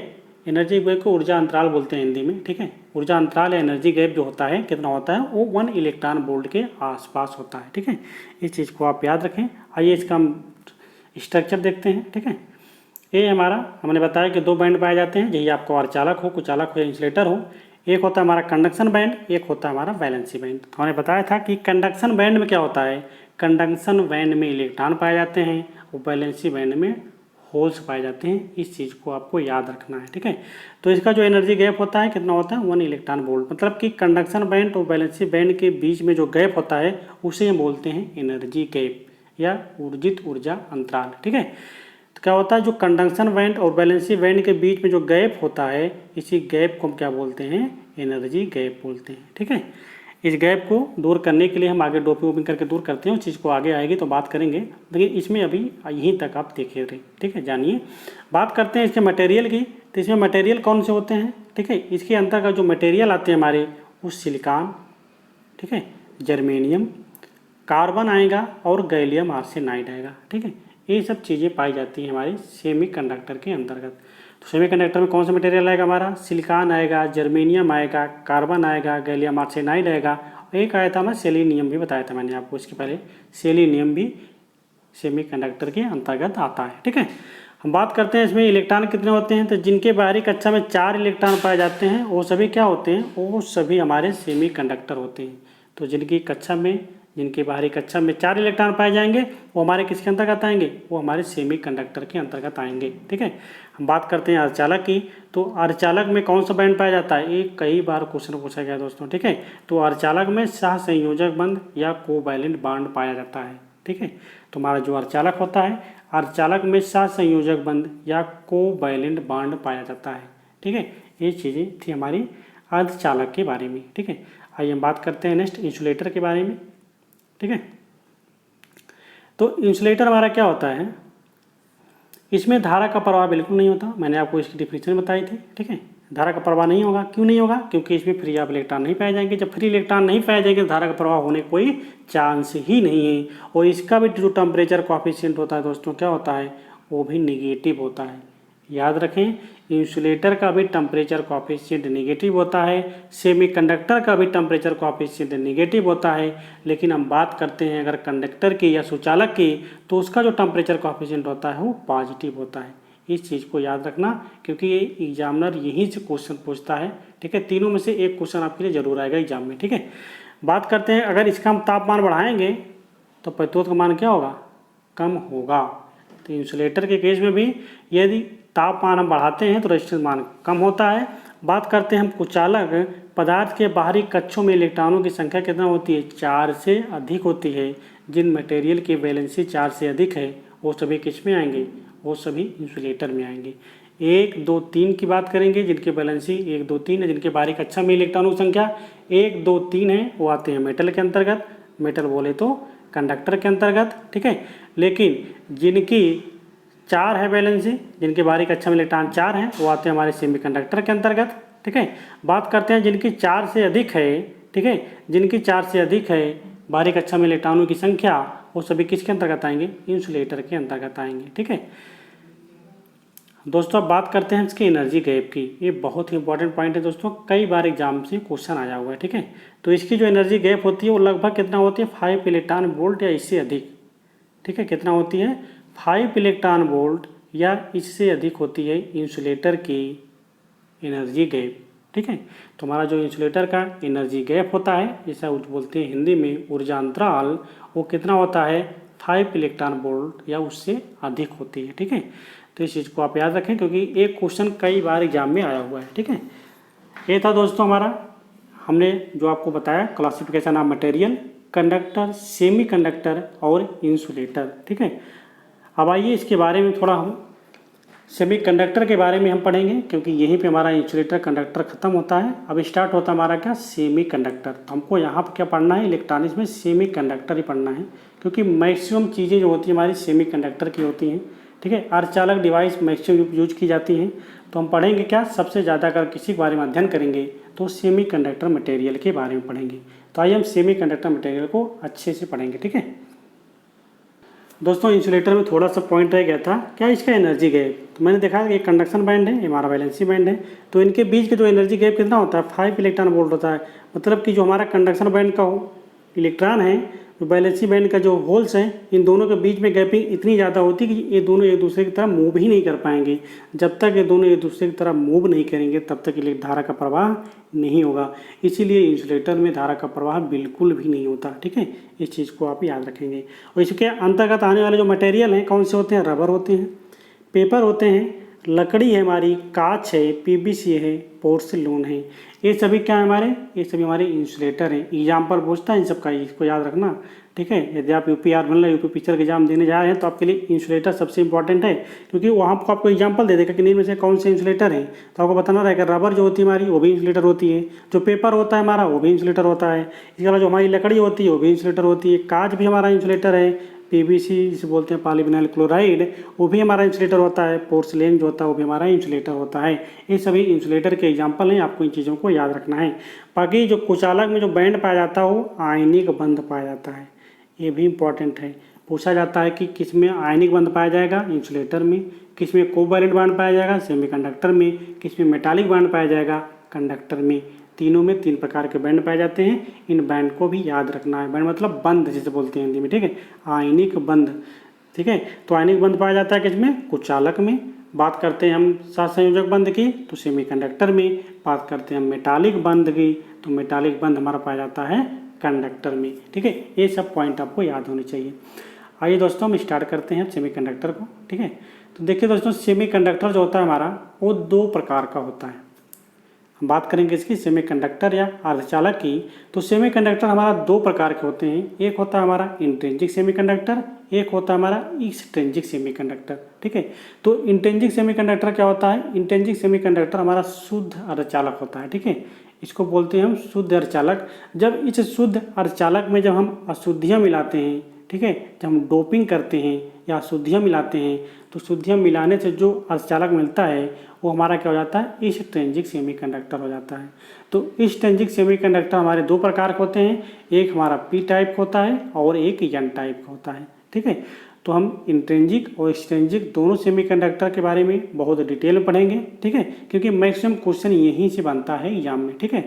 एनर्जी गैप को ऊर्जा अंतराल बोलते हैं हिंदी में, ठीक है। ऊर्जा अंतराल या एनर्जी गैप जो होता है कितना होता है, वो 1 इलेक्ट्रॉन वोल्ट के आसपास होता है, ठीक है। इस चीज़ को आप याद रखें। आइए इसका हम स्ट्रक्चर देखते हैं, ठीक है। ये हमारा हमने बताया कि 2 बैंड पाए जाते हैं, यही आपको अर्धचालक हो, कुचालक हो या इंसुलेटर हो। एक होता है हमारा कंडक्शन बैंड, एक होता है हमारा वैलेंसी बैंड। तो हमने बताया था कि कंडक्शन बैंड में क्या होता है, कंडक्शन बैंड में इलेक्ट्रॉन पाए जाते हैं और वैलेंसी बैंड में होल्स पाए जाते हैं। इस चीज़ को आपको याद रखना है, ठीक है। तो इसका जो एनर्जी गैप होता है कितना होता है, 1 इलेक्ट्रॉन वोल्ट। मतलब कि कंडक्शन बैंड और वैलेंसी बैंड के बीच में जो गैप होता है उसे हम बोलते हैं एनर्जी गैप या ऊर्जित ऊर्जा अंतराल, ठीक है। तो क्या होता है, जो कंडक्शन बैंड और वैलेंसी बैंड के बीच में जो गैप होता है इसी गैप को हम क्या बोलते हैं, एनर्जी गैप बोलते हैं, ठीक है। इस गैप को दूर करने के लिए हम आगे डोपिंग वोपिंग करके दूर करते हैं। उस चीज़ को आगे आएगी तो बात करेंगे, लेकिन इसमें अभी यहीं तक आप देखे रहे, ठीक है। जानिए, बात करते हैं इसके मटेरियल की। तो इसमें मटेरियल कौन से होते हैं, ठीक है। इसके अंदर का जो मटेरियल आते हैं हमारे, वो सिलिकॉन, ठीक है, जर्मेनियम, कार्बन आएगा और गैलियम आर्सेनाइड आएगा, ठीक है। ये सब चीज़ें पाई जाती हैं हमारी सेमीकंडक्टर के अंतर्गत। तो सेमीकंडक्टर में कौन सा मटेरियल आएगा हमारा, सिलिकॉन आएगा, जर्मेनियम आएगा, कार्बन आएगा, गैलियम आर्सेनाइड आएगा। एक आया था हमारा सेलेनियम, भी बताया था मैंने आपको इसके पहले, सेलेनियम भी सेमीकंडक्टर के अंतर्गत आता है, ठीक है। हम बात करते हैं इसमें इलेक्ट्रॉन कितने होते हैं। तो जिनके बाहरी कक्षा में 4 इलेक्ट्रॉन पाए जाते हैं वो सभी क्या होते हैं, वो सभी हमारे सेमीकंडक्टर होते हैं। तो जिनकी बाहरी कक्षा में 4 इलेक्ट्रॉन पाए जाएंगे वो हमारे किसके अंतर्गत आएंगे, वो हमारे सेमीकंडक्टर के अंतर्गत आएंगे, ठीक है। हम बात करते हैं अर्धचालक की। तो अर्धचालक में कौन सा बैंड पाया जाता है, एक कई बार क्वेश्चन पूछा गया दोस्तों, ठीक है। तो अर्धचालक में सहसंयोजक बंध या कोवैलेंट बॉन्ड पाया जाता है, ठीक है। तो हमारा जो अर्धचालक होता है, अर्धचालक में सहसंयोजक बंध या कोवैलेंट बॉन्ड पाया जाता है, ठीक है। ये चीज़ें थी हमारी अर्धचालक के बारे में, ठीक है। आइए हम बात करते हैं नेक्स्ट इंसुलेटर के बारे में, ठीक है। तो इंसुलेटर हमारा क्या होता है, इसमें धारा का प्रवाह बिल्कुल नहीं होता। मैंने आपको इसकी डिफिनेशन बताई थी, ठीक है। धारा का प्रवाह नहीं होगा, क्यों नहीं होगा, क्योंकि इसमें फ्री ऑफ इलेक्ट्रॉन नहीं पाए जाएंगे। जब फ्री इलेक्ट्रॉन नहीं पाए जाएंगे तो धारा का प्रवाह होने कोई चांस ही नहीं है। और इसका भी जो टेम्परेचर कॉफिशिएंट होता है दोस्तों क्या होता है, वो भी निगेटिव होता है। याद रखें, इंसुलेटर का भी टेम्परेचर कॉफिशिएंट निगेटिव होता है, सेमीकंडक्टर का भी टेम्परेचर कॉफिशिएंट निगेटिव होता है। लेकिन हम बात करते हैं अगर कंडक्टर की या सुचालक की, तो उसका जो टेम्परेचर कॉफिशिएंट होता है वो पॉजिटिव होता है। इस चीज़ को याद रखना, क्योंकि ये एग्जामिनर यहीं से क्वेश्चन पूछता है, ठीक है। तीनों में से एक क्वेश्चन आपके लिए जरूर आएगा एग्जाम में, ठीक है। बात करते हैं अगर इसका हम तापमान बढ़ाएंगे तो प्रतिरोध का मान क्या होगा, कम होगा। तो इंसुलेटर के केस में भी यदि तापमान हम बढ़ाते हैं तो रेजिस्टेंस मान कम होता है। बात करते हैं हम कुचालक, पदार्थ के बाहरी कक्षों में इलेक्ट्रॉनों की संख्या कितना होती है, 4 से अधिक होती है। जिन मटेरियल की वैलेंसी 4 से अधिक है वो सभी किस में आएंगे, वो सभी इंसुलेटर में आएंगे। 1, 2, 3 की बात करेंगे, जिनकी वैलेंसी 1, 2, 3 है, जिनके बाहरी कक्षा में इलेक्ट्रॉनों की संख्या 1, 2, 3 है, वो आते हैं मेटल के अंतर्गत। मेटल बोले तो कंडक्टर के अंतर्गत, ठीक है। लेकिन जिनकी 4 है वैलेंसी, जिनके बाहरी कक्षा में इलेक्ट्रॉन 4 हैं, वो आते हैं हमारे सेमीकंडक्टर के अंतर्गत, ठीक है। बात करते हैं जिनकी 4 से अधिक है, ठीक है, जिनकी 4 से अधिक है बाहरी कक्षा में इलेक्ट्रॉनों की संख्या, वो सभी किसके अंतर्गत आएंगे, इंसुलेटर के अंतर्गत आएंगे। ठीक है दोस्तों, अब बात करते हैं इसकी एनर्जी गैप की। ये बहुत ही इंपॉर्टेंट पॉइंट है दोस्तों, कई बार एग्जाम से क्वेश्चन आया हुआ है। ठीक है, तो इसकी जो एनर्जी गैप होती है वो लगभग कितना होती है, 5 इलेक्ट्रॉन वोल्ट या इससे अधिक। ठीक है, कितना होती है, 5 इलेक्ट्रॉन वोल्ट या इससे अधिक होती है इंसुलेटर की एनर्जी गैप। ठीक है, तो हमारा जो इंसुलेटर का एनर्जी गैप होता है, जैसा बोलते हैं हिंदी में ऊर्जा अंतराल, वो कितना होता है, 5 इलेक्ट्रॉन वोल्ट या उससे अधिक होती है। ठीक है, तो इस चीज़ को आप याद रखें क्योंकि एक क्वेश्चन कई बार एग्जाम में आया हुआ है। ठीक है, ये था दोस्तों हमारा, हमने जो आपको बताया classification of material, conductor, semi conductor और इंसुलेटर। ठीक है, अब आइए इसके बारे में थोड़ा हम सेमी कंडक्टर के बारे में हम पढ़ेंगे क्योंकि यहीं पे हमारा इंसुलेटर कंडक्टर खत्म होता है। अब स्टार्ट होता है हमारा क्या, सेमी कंडक्टर। तो हमको यहाँ पर क्या पढ़ना है, इलेक्ट्रॉनिक्स में सेमी कंडक्टर ही पढ़ना है क्योंकि मैक्सिमम चीज़ें जो होती हैं हमारी सेमी कंडक्टर की होती हैं। ठीक है, अर्धचालक डिवाइस मैक्सिमम यूज की जाती हैं। तो हम पढ़ेंगे क्या, सबसे ज़्यादा अगर किसी के बारे में अध्ययन करेंगे तो सेमी कंडक्टर मटेरियल के बारे में पढ़ेंगे। तो आइए हम सेमी कंडक्टर मटेरियल को अच्छे से पढ़ेंगे। ठीक है दोस्तों, इंसुलेटर में थोड़ा सा पॉइंट रह गया था क्या, इसका एनर्जी गैप। तो मैंने देखा कि कंडक्शन बैंड है, हमारा वैलेंसी बैंड है, तो इनके बीच का जो एनर्जी गैप कितना होता है, 5 इलेक्ट्रॉन वोल्ट होता है। मतलब कि जो हमारा कंडक्शन बैंड का इलेक्ट्रॉन है, जो वैलेंसी बैंड का जो होल्स हैं, इन दोनों के बीच में गैपिंग इतनी ज़्यादा होती है कि ये दोनों एक दूसरे की तरफ मूव ही नहीं कर पाएंगे। जब तक ये दोनों एक दूसरे की तरफ मूव नहीं करेंगे तब तक धारा का प्रवाह नहीं होगा। इसीलिए इंसुलेटर में धारा का प्रवाह बिल्कुल भी नहीं होता। ठीक है, इस चीज़ को आप याद रखेंगे। और इसके अंतर्गत आने वाले जो मटेरियल हैं कौन से होते हैं, रबर होते हैं, पेपर होते हैं, लकड़ी है हमारी, कांच है, पीवीसी है, पोर्सिलोन है। ये सभी क्या है हमारे, ये सभी हमारे इंसुलेटर हैं। एग्जाम्पल पूछता है इन सब का, इसको याद रखना। ठीक है, यदि आप यूपीआर मतलब यूपी पिक्चर के एग्जाम देने जा रहे हैं तो आपके लिए इंसुलेटर सबसे इंपॉर्टेंट है क्योंकि वहाँ पर आपको एग्जाम्पल दे देगा कि नहीं में से कौन से इंसुलेटर है। तो आपको बताना रहेगा रबर जो होती है हमारी वो भी इंसुलेटर होती है, जो पेपर होता है हमारा वो भी इंसुलेटर होता है, इसके अलावा जो हमारी लकड़ी होती है वो भी इंसुलेटर होती है, कांच भी हमारा इंसुलेटर है, पीवीसी जिसे बोलते हैं पॉलीविनाइल क्लोराइड वो भी हमारा इंसुलेटर होता है, पोर्सिलेन जो होता है वो भी हमारा इंसुलेटर होता है। ये सभी इंसुलेटर के एग्जाम्पल हैं, आपको इन चीज़ों को याद रखना है। बाकी जो कुचालक में जो बैंड पाया जाता है वो आयनिक बंध पाया जाता है, ये भी इंपॉर्टेंट है। पूछा जाता है कि किस में आयनिक बंध पाया जाएगा, इंसुलेटर में, किस में कोवैलेंट बॉन्ड पाया जाएगा, सेमीकंडक्टर में, किस में मेटालिक बॉन्ड पाया जाएगा, कंडक्टर में। तीनों में 3 प्रकार के बैंड पाए जाते हैं, इन बैंड को भी याद रखना है। बैंड मतलब बंध जिसे बोलते हैं हिंदी में। ठीक है, आयनिक बंध। ठीक है, तो आयनिक बंध पाया जाता है किसमें, कुचालक में। बात करते हैं हम सहसंयोजक बंध की तो सेमीकंडक्टर में। बात करते हैं हम मेटालिक बंध की तो मेटालिक बंध हमारा पाया जाता है कंडक्टर में। ठीक है, ये सब पॉइंट आपको याद होने चाहिए। आइए दोस्तों हम स्टार्ट करते हैं सेमीकंडक्टर को। ठीक है, तो देखिए दोस्तों, सेमीकंडक्टर जो होता है हमारा वो 2 प्रकार का होता है। हम बात करेंगे इसकी सेमीकंडक्टर या अर्धचालक की। तो सेमीकंडक्टर हमारा 2 प्रकार के होते हैं, एक होता है हमारा इंट्रिंसिक सेमीकंडक्टर, एक होता है हमारा एक्सट्रिंसिक सेमीकंडक्टर। ठीक है, तो इंट्रिंसिक सेमीकंडक्टर क्या होता है, इंट्रिंसिक सेमीकंडक्टर हमारा शुद्ध अर्धचालक होता है। ठीक है, इसको बोलते हैं हम शुद्ध अर्धचालक। जब इस शुद्ध अर्धचालक में जब हम अशुद्धियाँ मिलाते हैं, ठीक है, जब हम डोपिंग करते हैं या अशुद्धियाँ मिलाते हैं तो शुद्धियाँ मिलाने से जो अर्धचालक मिलता है वो हमारा क्या हो जाता है, एक्सट्रिंसिक सेमीकंडक्टर हो जाता है। तो एक्सट्रिंसिक सेमीकंडक्टर हमारे 2 प्रकार के होते हैं, एक हमारा पी टाइप होता है और एक एन टाइप का होता है। ठीक है, तो हम इंट्रिंसिक और एक्सट्रिंसिक दोनों सेमीकंडक्टर के बारे में बहुत डिटेल में पढ़ेंगे। ठीक है, क्योंकि मैक्सिमम क्वेश्चन यहीं से बनता है एग्जाम में। ठीक है,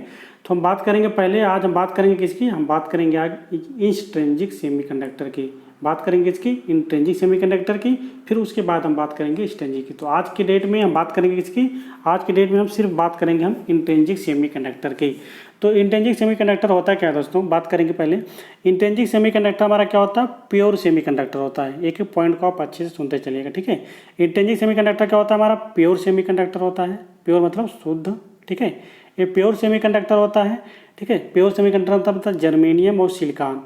तो हम बात करेंगे पहले, आज हम बात करेंगे किसकी, हम बात करेंगे आज एक्सट्रिंसिक सेमीकंडक्टर की, बात करेंगे इसकी इंट्रिंसिक सेमीकंडक्टर की, फिर उसके बाद हम बात करेंगे एक्सट्रिंसिक की। तो आज के डेट में हम बात करेंगे किसकी, आज के डेट में हम सिर्फ बात करेंगे हम इंट्रिंसिक सेमीकंडक्टर की। तो इंट्रिंसिक सेमीकंडक्टर होता है क्या दोस्तों, बात करेंगे पहले। इंट्रिंसिक सेमीकंडक्टर हमारा क्या होता है, प्योर सेमीकंडक्टर होता है। एक एक पॉइंट को आप अच्छे से सुनते चलिएगा। ठीक है, इंट्रिंसिक सेमीकंडक्टर क्या होता है, हमारा प्योर सेमीकंडक्टर होता है। प्योर मतलब शुद्ध। ठीक है, ये प्योर सेमीकंडक्टर होता है। ठीक है, प्योर सेमीकंडक्टर मतलब जर्मेनियम और सिलिकॉन,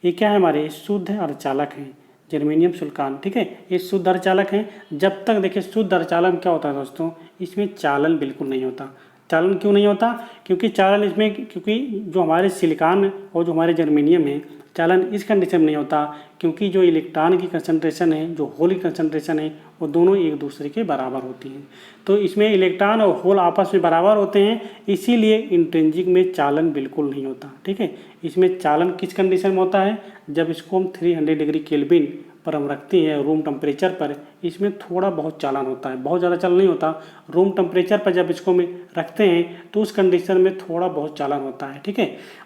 ये क्या है हमारे शुद्ध अर्धचालक हैं, जर्मेनियम सिलिकॉन। ठीक है, ये शुद्ध अर्धचालक हैं। जब तक देखिए शुद्ध अर्धचालक में क्या होता है दोस्तों, इसमें चालन बिल्कुल नहीं होता। चालन क्यों नहीं होता, क्योंकि चालन इसमें, क्योंकि जो हमारे सिलिकॉन और जो हमारे जर्मेनियम है चालन इस कंडीशन में नहीं होता क्योंकि जो इलेक्ट्रॉन की कंसंट्रेशन है, जो होल की कंसंट्रेशन है, वो दोनों एक दूसरे के बराबर होती हैं। तो इसमें इलेक्ट्रॉन और होल आपस में बराबर होते हैं, इसीलिए इंट्रिंसिक में चालन बिल्कुल नहीं होता। ठीक है, इसमें चालन किस कंडीशन में होता है, जब इसको हम 300 डिग्री केल्विन पर हम रखते हैं रूम टेम्परेचर पर, इसमें थोड़ा बहुत चालन होता है, बहुत ज़्यादा चालन नहीं होता। रूम टेम्परेचर पर जब इसको में रखते हैं तो उस कंडीशन में थोड़ा बहुत चालन होता है। ठीक है,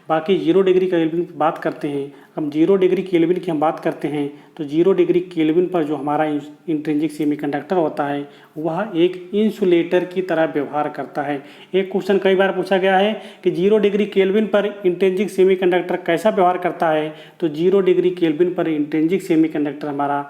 बाकी 0 डिग्री केल्विन की बात करते हैं, हम 0 डिग्री केल्विन की हम बात करते हैं तो 0 डिग्री केल्विन पर जो हमारा इंट्रिंसिक सेमीकंडक्टर होता है वह एक इंसुलेटर की तरह व्यवहार करता है। एक क्वेश्चन कई बार पूछा गया है कि 0 डिग्री केल्विन पर इंट्रिंसिक सेमीकंडक्टर कैसा व्यवहार करता है, तो 0 डिग्री केल्विन पर इंट्रिंसिक सेमीकंडक्टर हमारा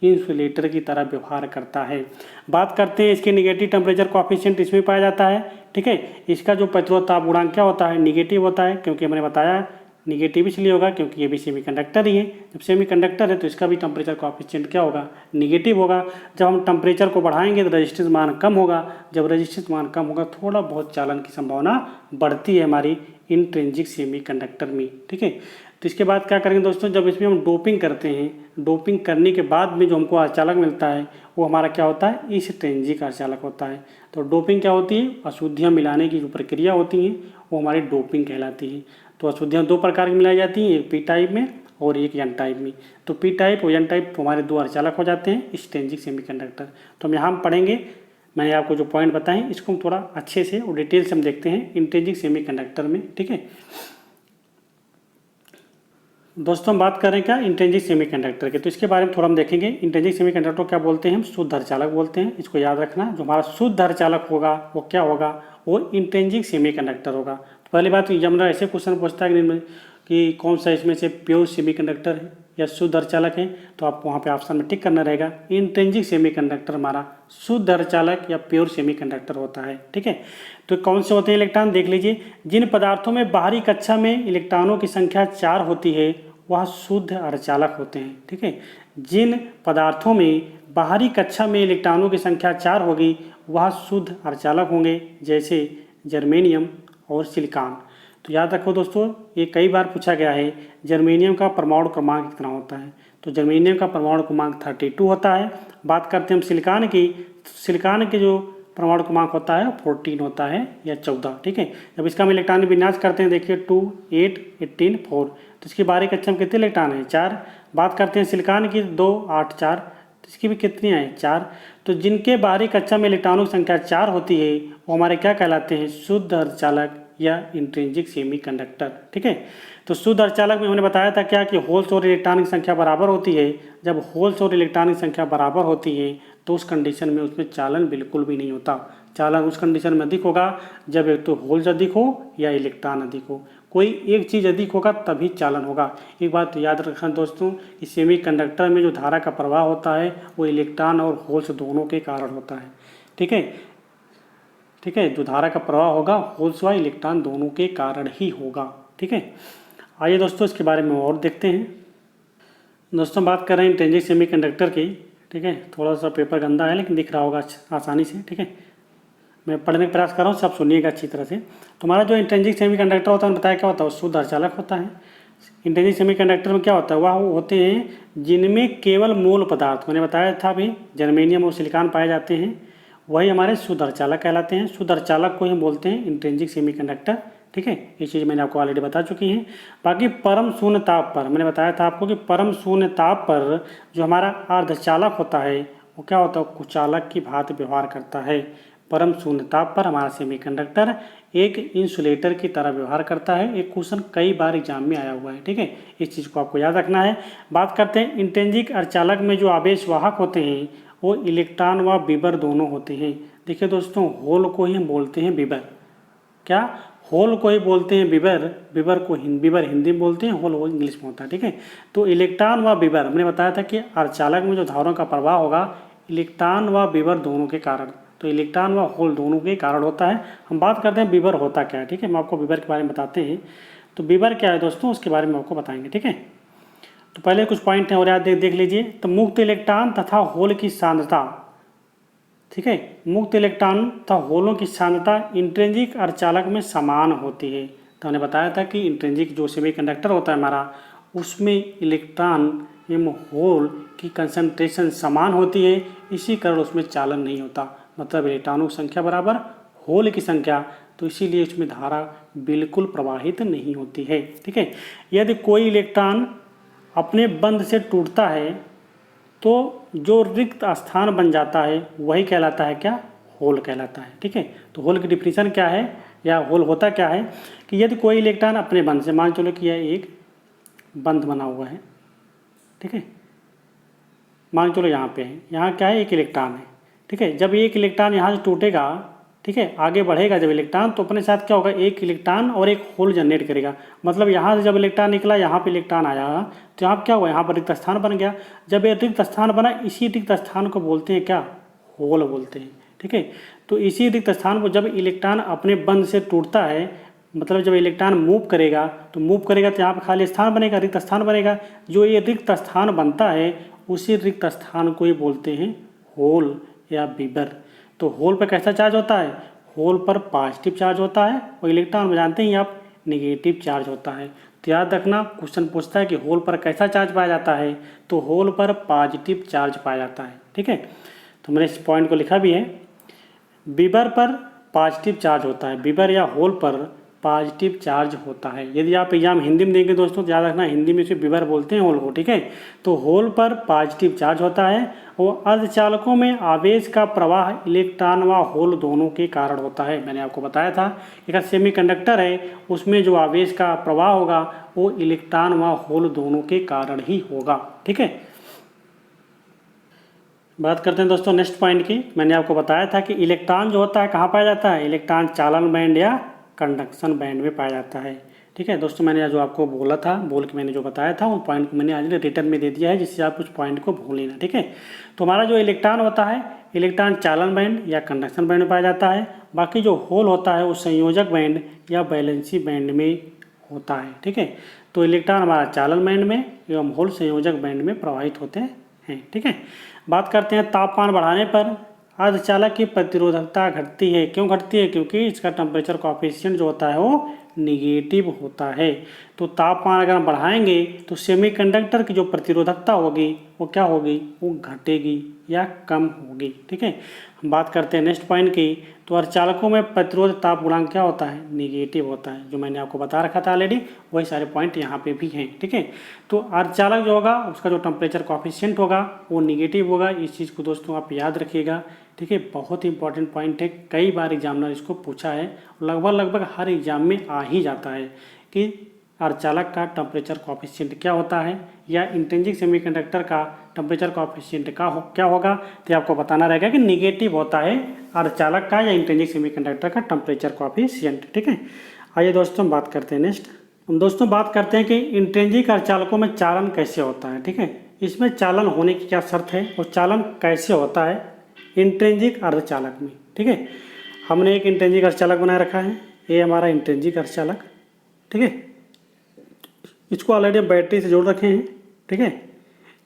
इंसुलेटर की तरह व्यवहार करता है। बात करते हैं इसके निगेटिव टेम्परेचर कोएफिशिएंट, इसमें पाया जाता है। ठीक है, इसका जो प्रतिरोध ताप गुणांक क्या होता है, निगेटिव होता है, क्योंकि मैंने बताया निगेटिव इसलिए होगा क्योंकि ये भी सेमीकंडक्टर ही है। जब सेमीकंडक्टर है तो इसका भी टेम्परेचर कोएफिशिएंट क्या होगा, निगेटिव होगा। जब हम टेम्परेचर को बढ़ाएंगे तो रेजिस्टेंस मान कम होगा, जब रेजिस्टेंस मान कम होगा थोड़ा बहुत चालन की संभावना बढ़ती है हमारी इंट्रिंसिक सेमीकंडक्टर में। ठीक है, तो इसके बाद क्या करेंगे दोस्तों, जब इसमें हम डोपिंग करते हैं, डोपिंग करने के बाद में जो हमको अर्धचालक मिलता है वो हमारा क्या होता है, एक्सट्रिंसिक अर्धचालक होता है। तो डोपिंग क्या होती है, अशुद्धियाँ मिलाने की जो प्रक्रिया होती है वो हमारी डोपिंग कहलाती है। तो अशुद्धियाँ 2 प्रकार की मिलाई जाती हैं, एक पी टाइप में और एक एन टाइप में। तो पी टाइप और एन टाइप तो हमारे 2 अर्धचालक हो जाते हैं एक्सट्रिंसिक सेमीकंडक्टर। तो हम यहाँ पढ़ेंगे, मैंने आपको जो पॉइंट बताएं इसको हम थोड़ा अच्छे से और डिटेल से हम देखते हैं इंट्रिंसिक सेमीकंडक्टर में। ठीक है दोस्तों, हम बात कर रहे हैं क्या, इंट्रिंसिक सेमीकंडक्टर के, तो इसके बारे में थोड़ा हम देखेंगे। इंट्रिंसिक सेमीकंडक्टर क्या बोलते हैं, हम शुद्ध अर्धचालक बोलते हैं। इसको याद रखना, जो हमारा शुद्ध अर्धचालक होगा वो क्या होगा, वो इंट्रिंसिक सेमीकंडक्टर होगा। तो पहली बात, एग्जामिनर ऐसे क्वेश्चन पूछता है कि कौन सा इसमें से प्योर सेमीकंडक्टर है या शुद्ध अर्धचालक है, तो आपको वहाँ पे ऑप्शन में टिक करना रहेगा। इंट्रिंसिक सेमीकंडक्टर हमारा शुद्ध अर्धचालक या प्योर सेमीकंडक्टर होता है। ठीक है, तो कौन से होते हैं इलेक्ट्रॉन, देख लीजिए। जिन पदार्थों में बाहरी कक्षा में इलेक्ट्रॉनों की संख्या 4 होती है वह शुद्ध अर्धचालक होते हैं। ठीक है, जिन पदार्थों में बाहरी कक्षा में इलेक्ट्रॉनों की संख्या 4 होगी वह शुद्ध अर्धचालक होंगे, जैसे जर्मेनियम और सिलिकॉन। तो याद रखो दोस्तों, ये कई बार पूछा गया है, जर्मेनियम का परमाणु क्रमांक कितना होता है, तो जर्मेनियम का परमाणु क्रमांक 32 होता है। बात करते हैं हम सिलिकॉन की, सिलिकॉन के जो परमाणु क्रमांक होता है 14 होता है या 14। ठीक है, जब इसका हम इलेक्ट्रॉन विन्यास करते हैं, देखिए 2, 8, 18, 4, तो इसकी बाहरी कक्षा में कितने इलेक्ट्रॉन हैं, 4। बात करते हैं सिलिकॉन की 2, 8, 4, तो इसकी भी कितनी हैं, 4। तो जिनके बाहरी कक्षा में इलेक्ट्रॉनों की संख्या 4 होती है वो हमारे क्या कहलाते हैं, शुद्ध अर्धचालक या इंट्रिंसिक सेमीकंडक्टर। ठीक है, तो शुद्ध अर्धचालक में हमने बताया था क्या कि होल्स और इलेक्ट्रॉन की संख्या बराबर होती है। जब होल्स और इलेक्ट्रॉन की संख्या बराबर होती है तो उस कंडीशन में उसमें चालन बिल्कुल भी नहीं होता। चालन उस कंडीशन में अधिक होगा जब एक तो होल्स अधिक हो या इलेक्ट्रॉन अधिक हो, कोई एक चीज़ अधिक होगा तभी चालन होगा। एक बात तो याद रखना दोस्तों, कि सेमीकंडक्टर में जो धारा का प्रवाह होता है वो इलेक्ट्रॉन और होल्स दोनों के कारण होता है। ठीक है, ठीक है, जो धारा का प्रवाह होगा होल्स व इलेक्ट्रॉन दोनों के कारण ही होगा। ठीक है, आइए दोस्तों इसके बारे में और देखते हैं। दोस्तों बात कर रहे हैं इंट्रिंसिक सेमीकंडक्टर की। ठीक है, थोड़ा सा पेपर गंदा है लेकिन दिख रहा होगा आसानी से। ठीक है, मैं पढ़ने का प्रयास कर रहा हूँ, सब सुनिएगा अच्छी तरह से। तो हमारा जो इंट्रिंसिक सेमीकंडक्टर होता है बताया क्या होता है, शुद्ध अर्धचालक होता है। इंट्रिंसिक सेमीकंडक्टर में क्या होता है, वह होते हैं जिनमें केवल मूल पदार्थ, मैंने बताया था अभी, जर्मेनियम और सिलिकॉन पाए जाते हैं, वही हमारे शुद्ध अर्धचालक कहलाते हैं। शुद्ध अर्धचालक को ही हम बोलते हैं इंट्रिंसिक सेमीकंडक्टर। ठीक है, ये चीज़ मैंने आपको ऑलरेडी बता चुकी हैं। बाकी परम शून्य ताप पर, मैंने बताया था आपको कि परम शून्य ताप पर जो हमारा अर्धचालक होता है वो क्या होता है, कुचालक की भांति व्यवहार करता है। परम शून्य ताप पर हमारा सेमीकंडक्टर एक इंसुलेटर की तरह व्यवहार करता है। एक क्वेश्चन कई बार एग्जाम में आया हुआ है। ठीक है, इस चीज़ को आपको याद रखना है। बात करते हैं इंट्रिंसिक अर्धचालक में जो आवेश वाहक होते हैं वो इलेक्ट्रॉन व विबर दोनों होते हैं। देखिए दोस्तों, होल को ही हम बोलते हैं विबर, क्या होल को ही बोलते हैं विबर, विबर को विबर हिंदी में बोलते हैं, होल वो इंग्लिश में होता है। ठीक है, तो इलेक्ट्रॉन व विबर, मैंने बताया था कि अर्धचालक में जो धाराओं का प्रवाह होगा इलेक्ट्रॉन व विबर दोनों के कारण, तो इलेक्ट्रॉन व होल दोनों के कारण होता है। हम बात करते हैं विबर होता क्या है। ठीक है, हम आपको विबर के बारे में बताते हैं। तो विबर क्या है दोस्तों, उसके बारे में आपको बताएंगे। ठीक है, तो पहले कुछ पॉइंट हैं और याद देख लीजिए। तो मुक्त इलेक्ट्रॉन तथा होल की सांद्रता, ठीक है, मुक्त इलेक्ट्रॉन तथा होलों की सांद्रता इंट्रिंसिक अर्धचालक में समान होती है। तो हमने बताया था कि इंट्रिंसिक जो सेमीकंडक्टर होता है हमारा उसमें इलेक्ट्रॉन एवं होल की कंसंट्रेशन समान होती है, इसी कारण उसमें चालन नहीं होता। मतलब इलेक्ट्रॉनों की संख्या बराबर होल की संख्या, तो इसीलिए उसमें धारा बिल्कुल प्रवाहित नहीं होती है। ठीक है, यदि कोई इलेक्ट्रॉन अपने बंध से टूटता है तो जो रिक्त स्थान बन जाता है वही कहलाता है क्या, होल कहलाता है। ठीक है, तो होल की डिफिनीशन क्या है या होल होता क्या है कि यदि कोई इलेक्ट्रॉन अपने बंध से, मान चलो कि यह एक बंध बना हुआ है, ठीक है, मान चलो यहाँ पे है, यहाँ क्या है, एक इलेक्ट्रॉन है। ठीक है, जब एक इलेक्ट्रॉन यहाँ से टूटेगा, ठीक है, आगे बढ़ेगा जब इलेक्ट्रॉन, तो अपने साथ क्या होगा, एक इलेक्ट्रॉन और एक होल जनरेट करेगा। मतलब यहाँ से जब इलेक्ट्रॉन निकला, यहाँ पे इलेक्ट्रॉन आया, तो यहाँ क्या हुआ, यहाँ पर रिक्त स्थान बन गया। जब ये रिक्त स्थान बना, इसी रिक्त स्थान को बोलते हैं क्या, होल बोलते हैं। ठीक है, तो इसी रिक्त स्थान को जब इलेक्ट्रॉन अपने बंध से टूटता है, मतलब जब इलेक्ट्रॉन मूव करेगा तो यहाँ पर खाली स्थान बनेगा, रिक्त स्थान बनेगा। जो ये रिक्त स्थान बनता है उसी रिक्त स्थान को ही बोलते हैं होल या बीबर। तो होल पर कैसा चार्ज होता है, होल पर पॉजिटिव चार्ज होता है, और इलेक्ट्रॉन में जानते हैं आप नेगेटिव चार्ज होता है। तो याद रखना, क्वेश्चन पूछता है कि होल पर कैसा चार्ज पाया जाता है, तो होल पर पॉजिटिव चार्ज पाया जाता है। ठीक है, तो मैंने इस पॉइंट को लिखा भी है। बीबर पर पॉजिटिव चार्ज होता है, बीबर या होल पर पॉजिटिव चार्ज होता है। यदि आप एग्जाम हिंदी में देंगे दोस्तों, तो याद रखना हिंदी में इसे बीबर बोलते हैं होल को। ठीक है, तो होल पर पॉजिटिव चार्ज होता है, और अर्धचालकों में आवेश का प्रवाह इलेक्ट्रॉन व होल दोनों के कारण होता है। मैंने आपको बताया था, एक सेमीकंडक्टर है, उसमें जो आवेश का प्रवाह होगा वो इलेक्ट्रॉन व होल दोनों के कारण ही होगा। ठीक है, बात करते हैं दोस्तों नेक्स्ट पॉइंट की। मैंने आपको बताया था कि इलेक्ट्रॉन जो होता है कहाँ पाया जाता है, इलेक्ट्रॉन चालन बैंड या कंडक्शन बैंड में पाया जाता है। ठीक है दोस्तों, मैंने जो आपको बोला था, बोल के मैंने जो बताया था, वो पॉइंट को मैंने आज रिटर्न में दे दिया है, जिससे आप उस पॉइंट को भूल लेना। ठीक है, तो हमारा जो इलेक्ट्रॉन होता है, इलेक्ट्रॉन चालन बैंड या कंडक्शन बैंड में पाया जाता है। बाकी जो होल होता है वो संयोजक बैंड या बैलेंसी बैंड में होता है। ठीक है, तो इलेक्ट्रॉन हमारा चालन बैंड में एवं होल संयोजक बैंड में प्रवाहित होते हैं। ठीक है, बात करते हैं तापमान बढ़ाने पर अर्धचालक की प्रतिरोधकता घटती है। क्यों घटती है, क्योंकि इसका टेम्परेचर कोएफिशिएंट जो होता है वो निगेटिव होता है। तो तापमान अगर हम बढ़ाएंगे तो सेमीकंडक्टर की जो प्रतिरोधकता होगी वो क्या होगी, वो घटेगी या कम होगी। ठीक है, हम बात करते हैं नेक्स्ट पॉइंट की। तो अर्धचालकों में प्रतिरोध ताप गुणांक क्या होता है, निगेटिव होता है, जो मैंने आपको बता रखा था ऑलरेडी, वही सारे पॉइंट यहाँ पे भी हैं। ठीक है, तो अर्धचालक जो होगा उसका जो टेम्परेचर कोएफिशिएंट होगा वो निगेटिव होगा। इस चीज़ को दोस्तों आप याद रखिएगा। ठीक है, बहुत ही इंपॉर्टेंट पॉइंट है, कई बार एग्जामिनर इसको पूछा है, लगभग हर एग्जाम में आ ही जाता है कि अर्धचालक का टेम्परेचर कोएफिशिएंट क्या होता है, या इंट्रिंसिक सेमीकंडक्टर का टेम्परेचर कोएफिशिएंट क्या होगा। तो आपको बताना रहेगा कि निगेटिव होता है अर्धचालक का या इंट्रिंसिक सेमीकंडक्टर का टेम्परेचर कोएफिशिएंट। ठीक है, आइए दोस्तों बात करते हैं नेक्स्ट। हम दोस्तों बात करते हैं कि इंट्रिंसिक अर्धचालकों में चालन कैसे होता है। ठीक है, इसमें चालन होने की क्या शर्त है और चालन कैसे होता है इंट्रिंसिक अर्धचालक में। ठीक है, हमने एक इंट्रिंसिक अर्धचालक बना रखा है, ये हमारा इंट्रिंसिक अर्धचालक। ठीक है, इसको ऑलरेडी हम बैटरी से जोड़ रखे हैं। ठीक है,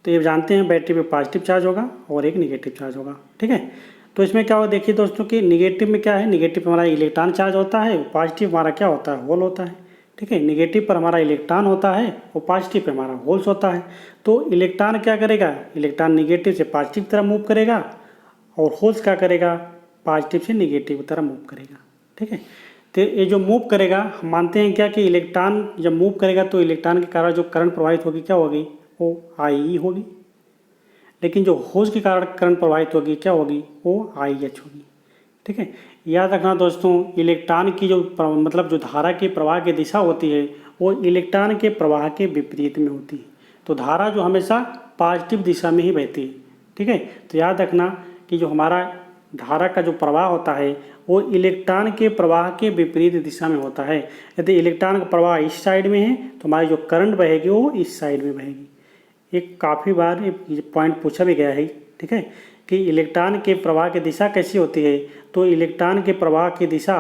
तो ये जानते हैं बैटरी पे पॉजिटिव चार्ज होगा और एक निगेटिव चार्ज होगा। ठीक है, तो इसमें क्या होगा, देखिए दोस्तों कि निगेटिव में क्या है, निगेटिव पर हमारा इलेक्ट्रॉन चार्ज होता है, पॉजिटिव हमारा क्या होता है, होल होता है। ठीक है, निगेटिव पर हमारा इलेक्ट्रॉन होता है और पॉजिटिव पर हमारा होल्स होता है। तो इलेक्ट्रॉन क्या करेगा, इलेक्ट्रॉन निगेटिव से पॉजिटिव की तरफ मूव करेगा, और होल्स क्या करेगा, पॉजिटिव से निगेटिव की तरफ मूव करेगा। ठीक है, तो ये जो मूव करेगा, हम मानते हैं क्या कि इलेक्ट्रॉन जब मूव करेगा तो इलेक्ट्रॉन के कारण जो करंट प्रवाहित होगी क्या होगी, वो आई होगी। लेकिन जो होल्स के कारण करंट प्रवाहित होगी क्या होगी, वो आई एच होगी। ठीक है, याद रखना दोस्तों, इलेक्ट्रॉन की जो मतलब जो धारा की प्रवाह की दिशा होती है वो इलेक्ट्रॉन के प्रवाह के विपरीत में होती है। तो धारा जो हमेशा पॉजिटिव दिशा में ही बहती है। ठीक है, तो याद रखना कि जो हमारा धारा का जो प्रवाह होता है वो इलेक्ट्रॉन के प्रवाह के विपरीत दिशा में होता है। यदि इलेक्ट्रॉन का प्रवाह इस साइड में है तो हमारी जो करंट बहेगी वो इस साइड में बहेगी। एक काफ़ी बार ये पॉइंट पूछा भी गया है। ठीक है, कि इलेक्ट्रॉन के प्रवाह की दिशा कैसी होती है, तो इलेक्ट्रॉन के प्रवाह की दिशा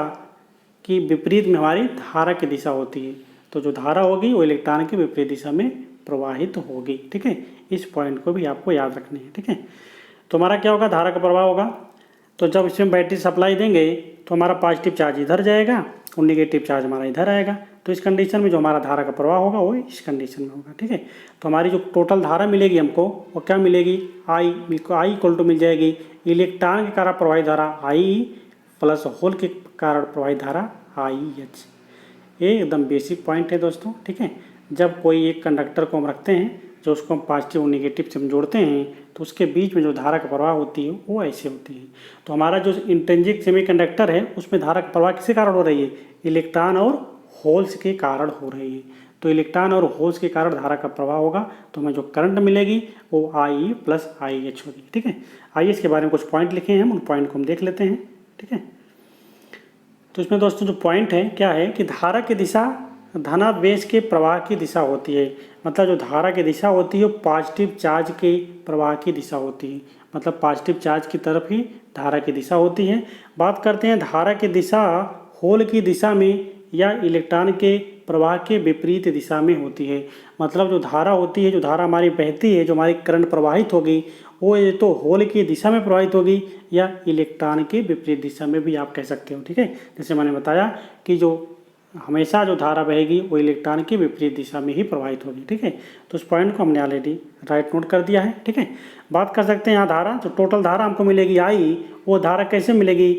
की विपरीत में हमारी धारा की दिशा होती है। तो जो धारा होगी वो इलेक्ट्रॉन की विपरीत दिशा में प्रवाहित होगी। ठीक है, इस पॉइंट को भी आपको याद रखना है। ठीक है, तो हमारा क्या होगा, धारा का प्रवाह होगा तो जब इसमें बैटरी सप्लाई देंगे तो हमारा पॉजिटिव चार्ज इधर जाएगा और नेगेटिव चार्ज हमारा इधर आएगा। तो इस कंडीशन में जो हमारा धारा का प्रवाह होगा वो इस कंडीशन में होगा, ठीक है। तो हमारी जो टोटल धारा मिलेगी हमको वो क्या मिलेगी, आई इक्वल टू मिल जाएगी इलेक्ट्रॉन के कारण प्रवाहित धारा आई प्लस होल के कारण प्रवाहित धारा आई एच। ये एकदम बेसिक पॉइंट है दोस्तों, ठीक है। जब कोई एक कंडक्टर को हम रखते हैं जो उसको हम पॉजिटिव और नेगेटिव से हम जोड़ते हैं तो उसके बीच में जो धारा का प्रवाह होती है वो ऐसे होती है। तो हमारा जो इंट्रिंसिक सेमीकंडक्टर है उसमें धारा का प्रवाह किसके कारण हो रही है, इलेक्ट्रॉन और होल्स के कारण हो रही है। तो इलेक्ट्रॉन और होल्स के कारण धारा का प्रवाह होगा तो हमें जो करंट मिलेगी वो आई प्लस आई एच होगी, ठीक है। आई एच के बारे में कुछ पॉइंट लिखे हैं हम, उन पॉइंट को हम देख लेते हैं, ठीक है। तो इसमें दोस्तों जो पॉइंट है क्या है कि धारा की दिशा धनावेश के प्रवाह की दिशा होती है। मतलब जो धारा की दिशा होती है वो पॉजिटिव चार्ज के प्रवाह की दिशा होती है। मतलब पॉजिटिव चार्ज की तरफ ही धारा की दिशा होती है। बात करते हैं धारा की दिशा होल की दिशा में या इलेक्ट्रॉन के प्रवाह के विपरीत दिशा में होती है। मतलब जो धारा होती है, जो धारा हमारी बहती है, जो हमारी करंट प्रवाहित होगी वो ये तो होल की दिशा में प्रवाहित होगी या इलेक्ट्रॉन के विपरीत दिशा में भी आप कह सकते हो, ठीक है। जैसे मैंने बताया कि जो हमेशा जो धारा बहेगी वो इलेक्ट्रॉन की विपरीत दिशा में ही प्रवाहित होगी, ठीक है। तो उस पॉइंट को हमने ऑलरेडी राइट नोट कर दिया है, ठीक है। बात कर सकते हैं यहाँ धारा, जो टोटल धारा हमको मिलेगी आई, वो धारा कैसे मिलेगी,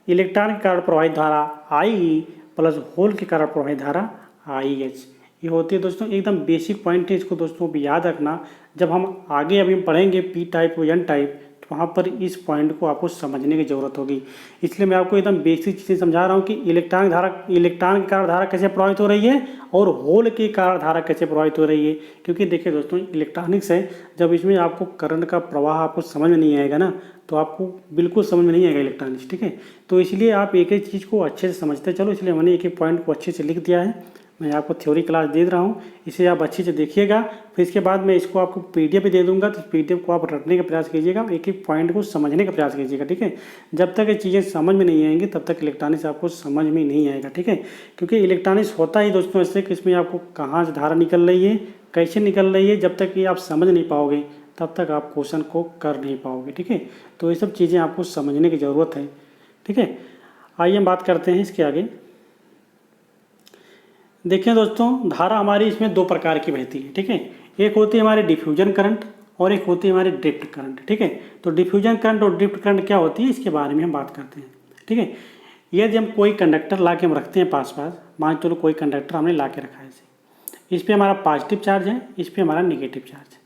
इलेक्ट्रॉन के कारण प्रवाहित धारा आई प्लस होल के कारण प्रवाहित धारा आई एच। ये होती है दोस्तों, एकदम बेसिक पॉइंट है, इसको दोस्तों भी याद रखना। जब हम आगे अभी पढ़ेंगे पी टाइप और एन टाइप तो वहाँ पर इस पॉइंट को आपको समझने की ज़रूरत होगी। इसलिए मैं आपको एकदम बेसिक चीज़ें समझा रहा हूँ कि इलेक्ट्रॉन के कारण धारा कैसे प्रभावित हो रही है और होल के कारण धारा कैसे प्रभावित हो रही है। क्योंकि देखिए दोस्तों, इलेक्ट्रॉनिक्स है, जब इसमें आपको करंट का प्रवाह आपको समझ में नहीं आएगा ना तो आपको बिल्कुल समझ में नहीं आएगा इलेक्ट्रॉनिक्स, ठीक है। तो इसलिए आप एक एक चीज़ को अच्छे से समझते चलो, इसलिए मैंने एक एक पॉइंट को अच्छे से लिख दिया है। मैं आपको थ्योरी क्लास दे रहा हूँ, इसे आप अच्छे से देखिएगा। फिर इसके बाद मैं इसको आपको पीडीएफ भी दे दूंगा, तो पीडीएफ को आप रटने का प्रयास कीजिएगा, एक एक पॉइंट को समझने का प्रयास कीजिएगा, ठीक है। जब तक ये चीज़ें समझ में नहीं आएंगी तब तक इलेक्ट्रॉनिक्स आपको समझ में नहीं आएगा, ठीक है। क्योंकि इलेक्ट्रॉनिक्स होता ही दोस्तों ऐसे कि इसमें आपको कहाँ से धारा निकल रही है, कैसे निकल रही है, जब तक कि आप समझ नहीं पाओगे तब तक आप क्वेश्चन को कर नहीं पाओगे, ठीक है। तो ये सब चीज़ें आपको समझने की ज़रूरत है, ठीक है। आइए हम बात करते हैं इसके आगे। देखिए दोस्तों, धारा हमारी इसमें दो प्रकार की बहती है, ठीक है। एक होती है हमारी डिफ्यूजन करंट और एक होती है हमारी ड्रिफ्ट करंट, ठीक है। तो डिफ्यूजन करंट और ड्रिफ्ट करंट क्या होती है इसके बारे में हम बात करते हैं, ठीक है। यदि हम कोई कंडक्टर ला के हम रखते हैं पास, मान चलो कोई कंडक्टर हमने ला के रखा है, इस पर हमारा पॉजिटिव चार्ज है, इस पर हमारा निगेटिव चार्ज है,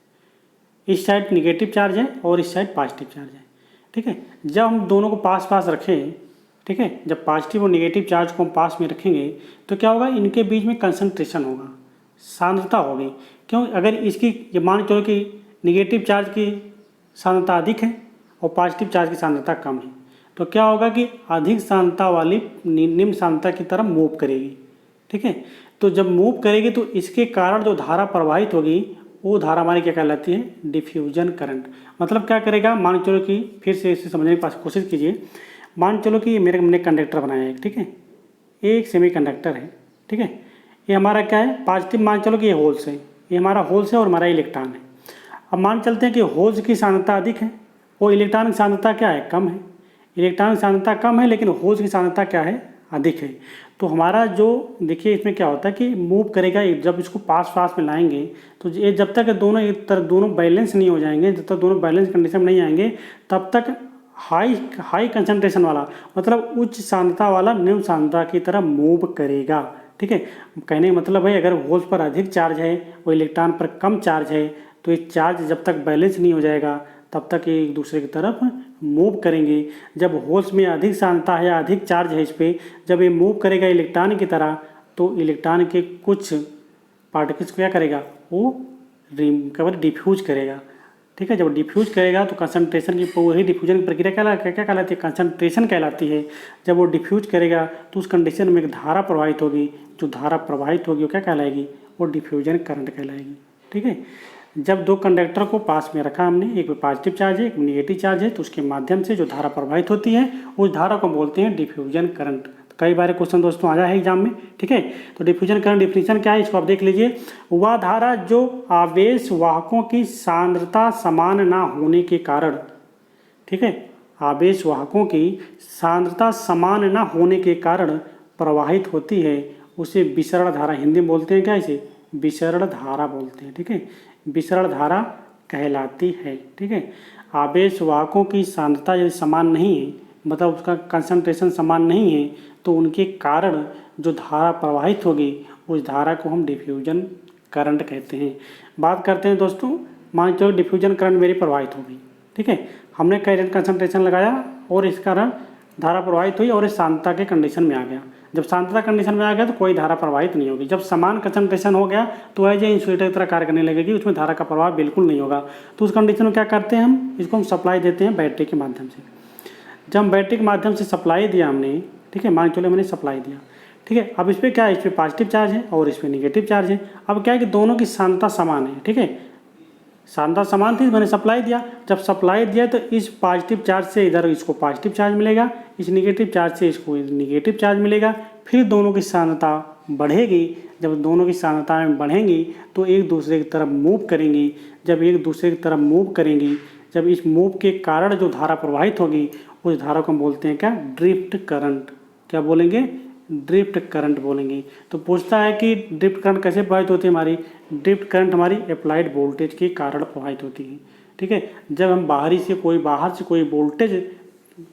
इस साइड निगेटिव चार्ज है और इस साइड पॉजिटिव चार्ज है, ठीक है। जब हम दोनों को पास पास रखें, ठीक है, जब पॉजिटिव और नेगेटिव चार्ज को हम पास में रखेंगे तो क्या होगा, इनके बीच में कंसंट्रेशन होगा, सांद्रता होगी। क्यों, अगर इसकी ये मान चलो कि नेगेटिव चार्ज की सांद्रता अधिक है और पॉजिटिव चार्ज की सांद्रता कम है, तो क्या होगा कि अधिक सांद्रता वाली निम्न सांद्रता की तरफ मूव करेगी, ठीक है। तो जब मूव करेगी तो इसके कारण जो धारा प्रवाहित होगी वो धारा हमारी क्या कहलाती है, डिफ्यूजन करंट। मतलब क्या करेगा, मान चलो कि फिर से इसे समझने की कोशिश कीजिए। मान चलो कि मेरे हमने कंडक्टर बनाया है, ठीक है, एक सेमी कंडक्टर है, ठीक है। ये हमारा क्या है, पॉजिटिव, मान चलो कि ये होल्स है, ये हमारा होल्स है और हमारा इलेक्ट्रॉन है। अब मान चलते हैं कि होल्स की सांद्रता अधिक है और इलेक्ट्रॉन की सांद्रता क्या है, कम है। इलेक्ट्रॉन की सांद्रता कम है लेकिन होल्स की सांद्रता क्या है, अधिक है। तो हमारा जो देखिए इसमें क्या होता है कि मूव करेगा, जब इसको पास पास में लाएंगे तो ये जब तक दोनों बैलेंस नहीं हो जाएंगे, जब तक दोनों बैलेंस कंडीशन में नहीं आएंगे तब तक हाई कंसंट्रेशन वाला, मतलब उच्च सांद्रता वाला निम्न सांद्रता की तरह मूव करेगा, ठीक है। कहने का मतलब है अगर होल्स पर अधिक चार्ज है और इलेक्ट्रॉन पर कम चार्ज है तो ये चार्ज जब तक बैलेंस नहीं हो जाएगा तब तक ये एक दूसरे की तरफ मूव करेंगे। जब होल्स में अधिक सांद्रता है या अधिक चार्ज है इस पर, जब ये मूव करेगा इलेक्ट्रॉन की तरह तो इलेक्ट्रॉन के कुछ पार्टिकल्स क्या करेगा, वो डिफ्यूज करेगा, ठीक है। जब डिफ्यूज करेगा तो कंसंट्रेशन की वही डिफ्यूजन की प्रक्रिया क्या कहलाती है, कंसंट्रेशन कहलाती है। जब वो डिफ्यूज करेगा तो उस कंडीशन में एक धारा प्रवाहित होगी, जो धारा प्रवाहित होगी वो क्या कहलाएगी, वो डिफ्यूजन करंट कहलाएगी, ठीक है। जब दो कंडक्टर को पास में रखा हमने, एक में पॉजिटिव चार्ज है एक में निगेटिव चार्ज है, तो उसके माध्यम से जो धारा प्रवाहित होती है उस धारा को बोलते हैं डिफ्यूजन करंट। कई बार क्वेश्चन दोस्तों आया है एग्जाम में, ठीक है। तो डिफ्यूजन करंट डिफिनीशन क्या है इसको आप देख लीजिए। वह धारा जो आवेश वाहकों की सांद्रता समान ना होने के कारण, ठीक है, आवेश वाहकों की सांद्रता समान न होने के कारण प्रवाहित होती है उसे विसरण धारा, हिंदी में बोलते हैं क्या इसे, विसरण धारा बोलते हैं, ठीक है, विसरण धारा कहलाती है, ठीक है। आवेश वाहकों की सांद्रता यदि समान नहीं है, मतलब उसका कंसंट्रेशन समान नहीं है, तो उनके कारण जो धारा प्रवाहित होगी उस धारा को हम डिफ्यूजन करंट कहते हैं। बात करते हैं दोस्तों, मान चलो डिफ्यूजन करंट मेरी प्रवाहित हो गई, ठीक है, हमने करंट कंसंट्रेशन लगाया और इस कारण धारा प्रवाहित हुई और इस सांद्रता के कंडीशन में आ गया। जब सांद्रता कंडीशन में आ गया तो कोई धारा प्रवाहित नहीं होगी। जब समान कंसंट्रेशन हो गया तो एज ए इंसुलेटर की तरह कार्य करने लगेगी, उसमें धारा का प्रभाव बिल्कुल नहीं होगा। तो उस कंडीशन में क्या करते हैं हम, इसको हम सप्लाई देते हैं बैटरी के माध्यम से। जब हम बैटरी के माध्यम से सप्लाई दिया हमने, ठीक है, मान चलो मैंने सप्लाई दिया, ठीक है, अब इस पर क्या है, इस पर पॉजिटिव चार्ज है और इस पर निगेटिव चार्ज है। अब क्या है कि दोनों की सांद्रता समान है, ठीक है, सांद्रता समान थी, मैंने सप्लाई दिया, जब सप्लाई दिया तो इस पॉजिटिव चार्ज से इधर इसको पॉजिटिव चार्ज मिलेगा, इस निगेटिव चार्ज से इसको निगेटिव चार्ज मिलेगा, फिर दोनों की सांद्रता बढ़ेगी। जब दोनों की सांद्रताएं बढ़ेंगी तो एक दूसरे की तरफ मूव करेंगी। जब एक दूसरे की तरफ मूव करेंगी, जब इस मूव के कारण जो धारा प्रवाहित होगी उस धारा को हम बोलते हैं क्या, ड्रिफ्ट करंट। क्या बोलेंगे, ड्रिफ्ट करंट बोलेंगे। तो पूछता है कि ड्रिफ्ट करंट कैसे प्रवाहित होती है हमारी, ड्रिफ्ट करंट हमारी अप्लाइड वोल्टेज के कारण प्रवाहित होती है, ठीक है। जब हम बाहर से कोई वोल्टेज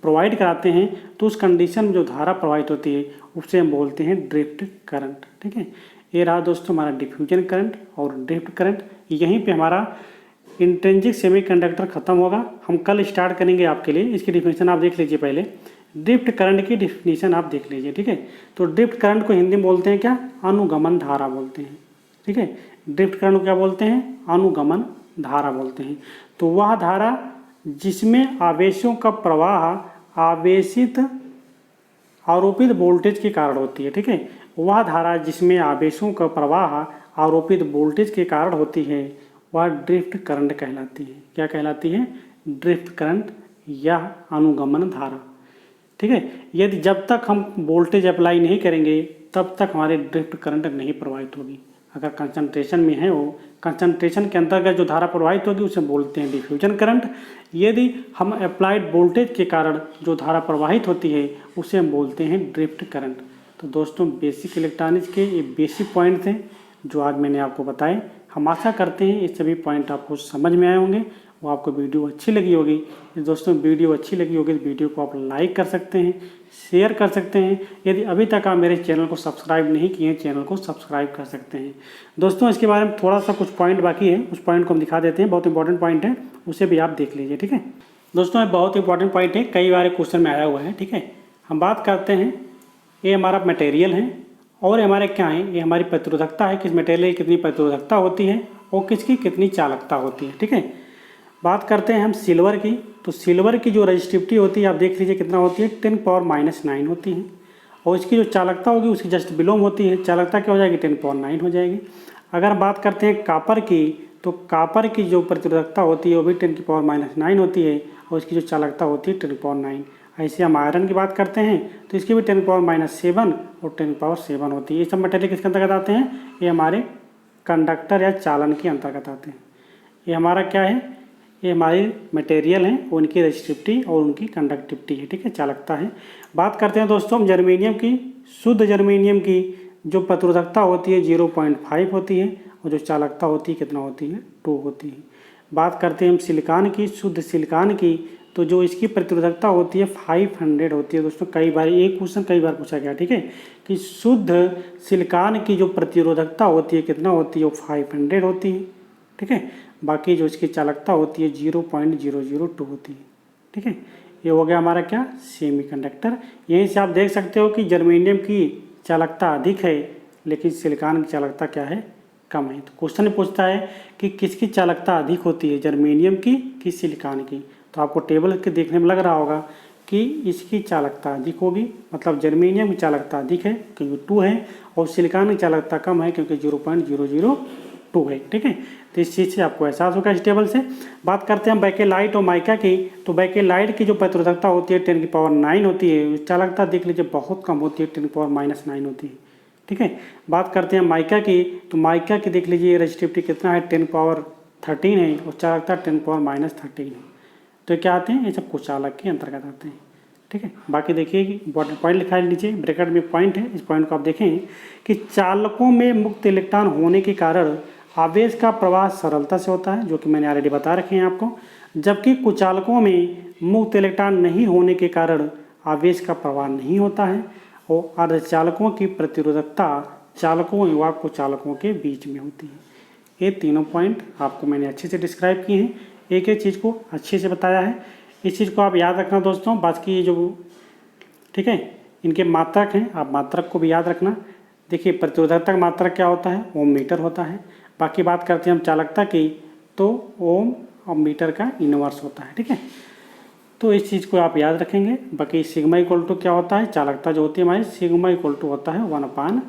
प्रोवाइड कराते हैं तो उस कंडीशन में जो धारा प्रवाहित होती है उससे हम बोलते हैं ड्रिफ्ट करंट, ठीक है। ये रहा दोस्तों हमारा डिफ्यूजन करंट और ड्रिफ्ट करंट। यहीं पे हमारा इंट्रिंसिक सेमीकंडक्टर खत्म होगा। हम कल स्टार्ट करेंगे आपके लिए, इसकी डिफिनेशन आप देख लीजिए पहले। ड्रिफ्ट करंट की डिफिनेशन आप देख लीजिए, ठीक है। तो ड्रिफ्ट करंट को हिंदी में बोलते हैं क्या, अनुगमन धारा बोलते हैं, ठीक है। ड्रिफ्ट करंट को क्या बोलते हैं, अनुगमन धारा बोलते हैं। तो वह धारा जिसमें आवेशों का प्रवाह आरोपित वोल्टेज के कारण होती है, ठीक है, वह धारा जिसमें आवेशों का प्रवाह आरोपित वोल्टेज के कारण होती है वह ड्रिफ्ट करंट कहलाती है। क्या कहलाती है, ड्रिफ्ट करंट या अनुगमन धारा, ठीक है। यदि जब तक हम वोल्टेज अप्लाई नहीं करेंगे तब तक हमारे ड्रिफ्ट करंट नहीं प्रवाहित होगी। अगर कंसंट्रेशन में है, वो कंसंट्रेशन के अंतर्गत जो धारा प्रवाहित होगी उसे बोलते हैं डिफ्यूजन करंट। यदि हम अप्लाइड वोल्टेज के कारण जो धारा प्रवाहित होती है उसे हम बोलते हैं ड्रिफ्ट करंट। तो दोस्तों बेसिक इलेक्ट्रॉनिक्स के ये बेसिक पॉइंट थे जो आज मैंने आपको बताए। हम आशा करते हैं ये सभी पॉइंट आपको समझ में आए होंगे, वो आपको वीडियो अच्छी लगी होगी। दोस्तों वीडियो अच्छी लगी होगी तो वीडियो को आप लाइक कर सकते हैं, शेयर कर सकते हैं। यदि अभी तक आप मेरे चैनल को सब्सक्राइब नहीं किए हैं, चैनल को सब्सक्राइब कर सकते हैं। दोस्तों इसके बारे में थोड़ा सा कुछ पॉइंट बाकी है, उस पॉइंट को हम दिखा देते हैं, बहुत इंपॉर्टेंट पॉइंट है, उसे भी आप देख लीजिए, ठीक है। दोस्तों ये बहुत इंपॉर्टेंट पॉइंट है, कई बार क्वेश्चन में आया हुआ है, ठीक है। हम बात करते हैं, ये हमारा मटेरियल है और हमारे क्या है, ये हमारी प्रतिरोधकता है, किस मटेरियल की कितनी प्रतिरोधकता होती है और किसकी कितनी चालकता होती है, ठीक है। बात करते हैं हम सिल्वर की, तो सिल्वर की जो रजिस्टिविटी होती है आप देख लीजिए कितना होती है, 10⁻⁹ होती है। और इसकी जो चालकता होगी उसकी जस्ट बिलोम होती है, चालकता क्या हो जाएगी, 10⁻⁹ हो जाएगी। अगर बात करते हैं कापर की, तो कापर की जो प्रतिरोधकता होती है वो भी 10⁻⁹ होती है और इसकी जो चालकता होती है 10⁻⁹। ऐसे हम आयरन की बात करते हैं तो इसकी भी 10⁻⁷ और 10⁻⁷ होती है। ये सब मटेरियल किसके अंतर्गत आते हैं, ये हमारे कंडक्टर या चालन के अंतर्गत आते हैं। ये हमारा क्या है, ये हमारी मटेरियल हैं, उनकी रेजिस्टिविटी और उनकी कंडक्टिविटी है, ठीक है, चालकता है। बात करते हैं दोस्तों हम जर्मेनियम की, शुद्ध जर्मेनियम की जो प्रतिरोधकता होती है 0.5 होती है और जो चालकता होती है कितना होती है, 2 होती है। बात करते हैं हम सिलिकॉन की, शुद्ध सिलिकॉन की, तो जो इसकी प्रतिरोधकता होती है 500 होती है। दोस्तों कई बार एक क्वेश्चन कई बार पूछा गया, ठीक है, कि शुद्ध सिलिकॉन की जो प्रतिरोधकता होती है कितना होती है, वो 500 होती है, ठीक है। बाकी जो इसकी चालकता होती है 0.002 होती है, ठीक है। ये हो गया हमारा क्या, सेमीकंडक्टर। यहीं से आप देख सकते हो कि जर्मेनियम की चालकता अधिक है लेकिन सिलिकॉन की चालकता क्या है, कम है। तो क्वेश्चन पूछता है कि किसकी चालकता अधिक होती है, जर्मेनियम की कि सिलिकॉन की। तो आपको टेबल के देखने में लग रहा होगा कि इसकी चालकता अधिक होगी, मतलब जर्मेनियम की चालकता अधिक है क्योंकि 2 है और सिलिकॉन की चालकता कम है क्योंकि 0.002 है, ठीक है। तो इस चीज़ से आपको एहसास होगा इस टेबल से। बात करते हैं हम बैकेलाइट और माइका की, तो बैकेलाइट की जो प्रतिरोधकता होती है 10⁻⁹ होती है, चालकता देख लीजिए बहुत कम होती है, 10⁻⁹ होती है, ठीक है। बात करते हैं माइका की, तो माइका की देख लीजिए रेजिस्टिविटी कितना है, 10⁻13 है और चालकता 10⁻⁻13 है। तो क्या आते हैं, ये सब कुचालक के अंतर्गत आते हैं। ठीक है, बाकी देखिए कि इम्पोर्टेंट पॉइंट लिखा है नीचे ब्रैकेट में पॉइंट है, इस पॉइंट को आप देखें कि चालकों में मुक्त इलेक्ट्रॉन होने के कारण आवेश का प्रवाह सरलता से होता है, जो कि मैंने ऑलरेडी बता रखे हैं आपको, जबकि कुचालकों में मुक्त इलेक्ट्रॉन नहीं होने के कारण आवेश का प्रवाह नहीं होता है और अर्धचालकों की प्रतिरोधकता चालकों व कुचालकों के बीच में होती है। ये तीनों पॉइंट आपको मैंने अच्छे से डिस्क्राइब किए हैं, एक एक चीज़ को अच्छे से बताया है। इस चीज़ को आप याद रखना दोस्तों। बाकी जो ठीक है इनके मात्रक हैं, आप मात्रक को भी याद रखना। देखिए प्रतिरोधकता का मात्रक क्या होता है, ओम मीटर होता है। बाकी बात करते हैं हम चालकता की, तो ओम और मीटर का इनवर्स होता है। ठीक है, तो इस चीज़ को आप याद रखेंगे। बाकी सिग्मा इक्वल टू क्या होता है, चालकता जो होती है हमारी, सिग्मा इक्वल टू होता है 1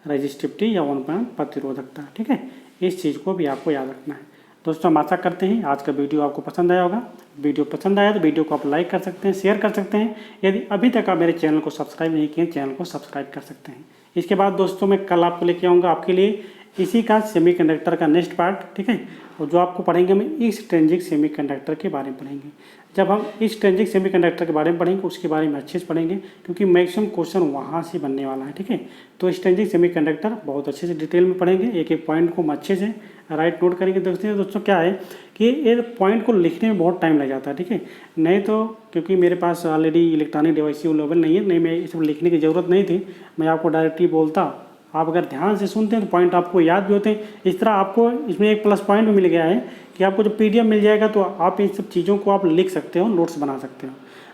रेजिस्टिविटी या 1 प्रतिरोधकता। ठीक है, इस चीज़ को भी आपको याद रखना है। दोस्तों हम आशा करते हैं आज का वीडियो आपको पसंद आया होगा। वीडियो पसंद आया तो वीडियो को आप लाइक कर सकते हैं, शेयर कर सकते हैं। यदि अभी तक आप मेरे चैनल को सब्सक्राइब नहीं किए, चैनल को सब्सक्राइब कर सकते हैं। इसके बाद दोस्तों मैं कल आपको लेके आऊँगा आपके लिए इसी का सेमीकंडक्टर का नेक्स्ट पार्ट। ठीक है, और जो आपको पढ़ेंगे हम एक्सट्रिंसिक सेमीकंडक्टर के बारे में पढ़ेंगे। जब हम एक्सट्रिंसिक सेमीकंडक्टर के बारे में पढ़ेंगे उसके बारे में अच्छे से पढ़ेंगे, क्योंकि मैक्सिमम क्वेश्चन वहाँ से बनने वाला है। ठीक है, तो एक्सट्रिंसिक सेमीकंडक्टर बहुत अच्छे से डिटेल में पढ़ेंगे, एक एक पॉइंट को हम अच्छे से राइट नोट करेंगे। दोस्तों क्या है कि ये पॉइंट को लिखने में बहुत टाइम लग जाता है। ठीक है, नहीं तो क्योंकि मेरे पास ऑलरेडी इलेक्ट्रॉनिक डिवाइस अवेलेबल नहीं है, नहीं मैं ये सब लिखने की ज़रूरत नहीं थी, मैं आपको डायरेक्टली बोलता। आप अगर ध्यान से सुनते हैं तो पॉइंट आपको याद भी होते हैं। इस तरह आपको इसमें एक प्लस पॉइंट भी मिल गया है कि आपको जब PDF मिल जाएगा तो आप इन सब चीज़ों को आप लिख सकते हो, नोट्स बना सकते हो।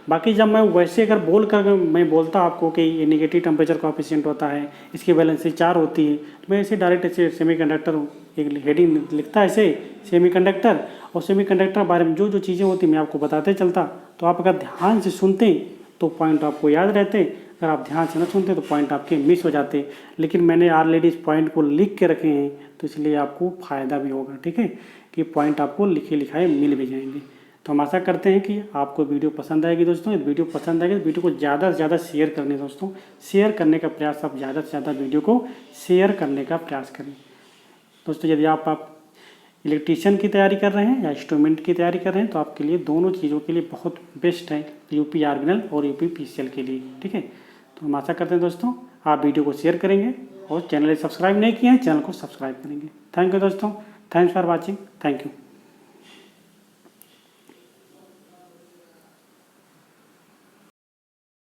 बाकी जब मैं वैसे अगर मैं बोलता आपको कि ये नेगेटिव टेम्परेचर कोएफिशिएंट होता है, इसकी वैलेंसी 4 होती है, तो मैं ऐसे डायरेक्ट ऐसे सेमीकंडक्टर एक हेडिंग लिखता है ऐसे सेमीकंडक्टर, और सेमीकंडक्टर बारे में जो जो चीज़ें होती मैं आपको बताते चलता। तो आप अगर ध्यान से सुनते तो पॉइंट आपको याद रहते, अगर आप ध्यान से न सुनते तो पॉइंट आपके मिस हो जाते। लेकिन मैंने ऑलरेडी इस पॉइंट को लिख के रखे हैं, तो इसलिए आपको फ़ायदा भी होगा। ठीक है, कि पॉइंट आपको लिखे लिखाए मिल भी जाएंगे। तो हम आशा करते हैं कि आपको वीडियो पसंद आएगी। दोस्तों वीडियो पसंद आएगी तो वीडियो को ज़्यादा से ज़्यादा शेयर करने दोस्तों, शेयर करने का प्रयास, आप ज़्यादा से ज़्यादा वीडियो को शेयर करने का प्रयास करें। दोस्तों यदि आप इलेक्ट्रीशियन की तैयारी कर रहे हैं या इंस्ट्रूमेंट की तैयारी कर रहे हैं तो आपके लिए दोनों चीज़ों के लिए बहुत बेस्ट है, UP आर्बिनल और UP PCL के लिए। ठीक है, तो हम आशा करते हैं दोस्तों आप वीडियो को शेयर करेंगे और चैनल सब्सक्राइब नहीं किए हैं, चैनल को सब्सक्राइब करेंगे। थैंक यू दोस्तों, thanks for watching, thank you.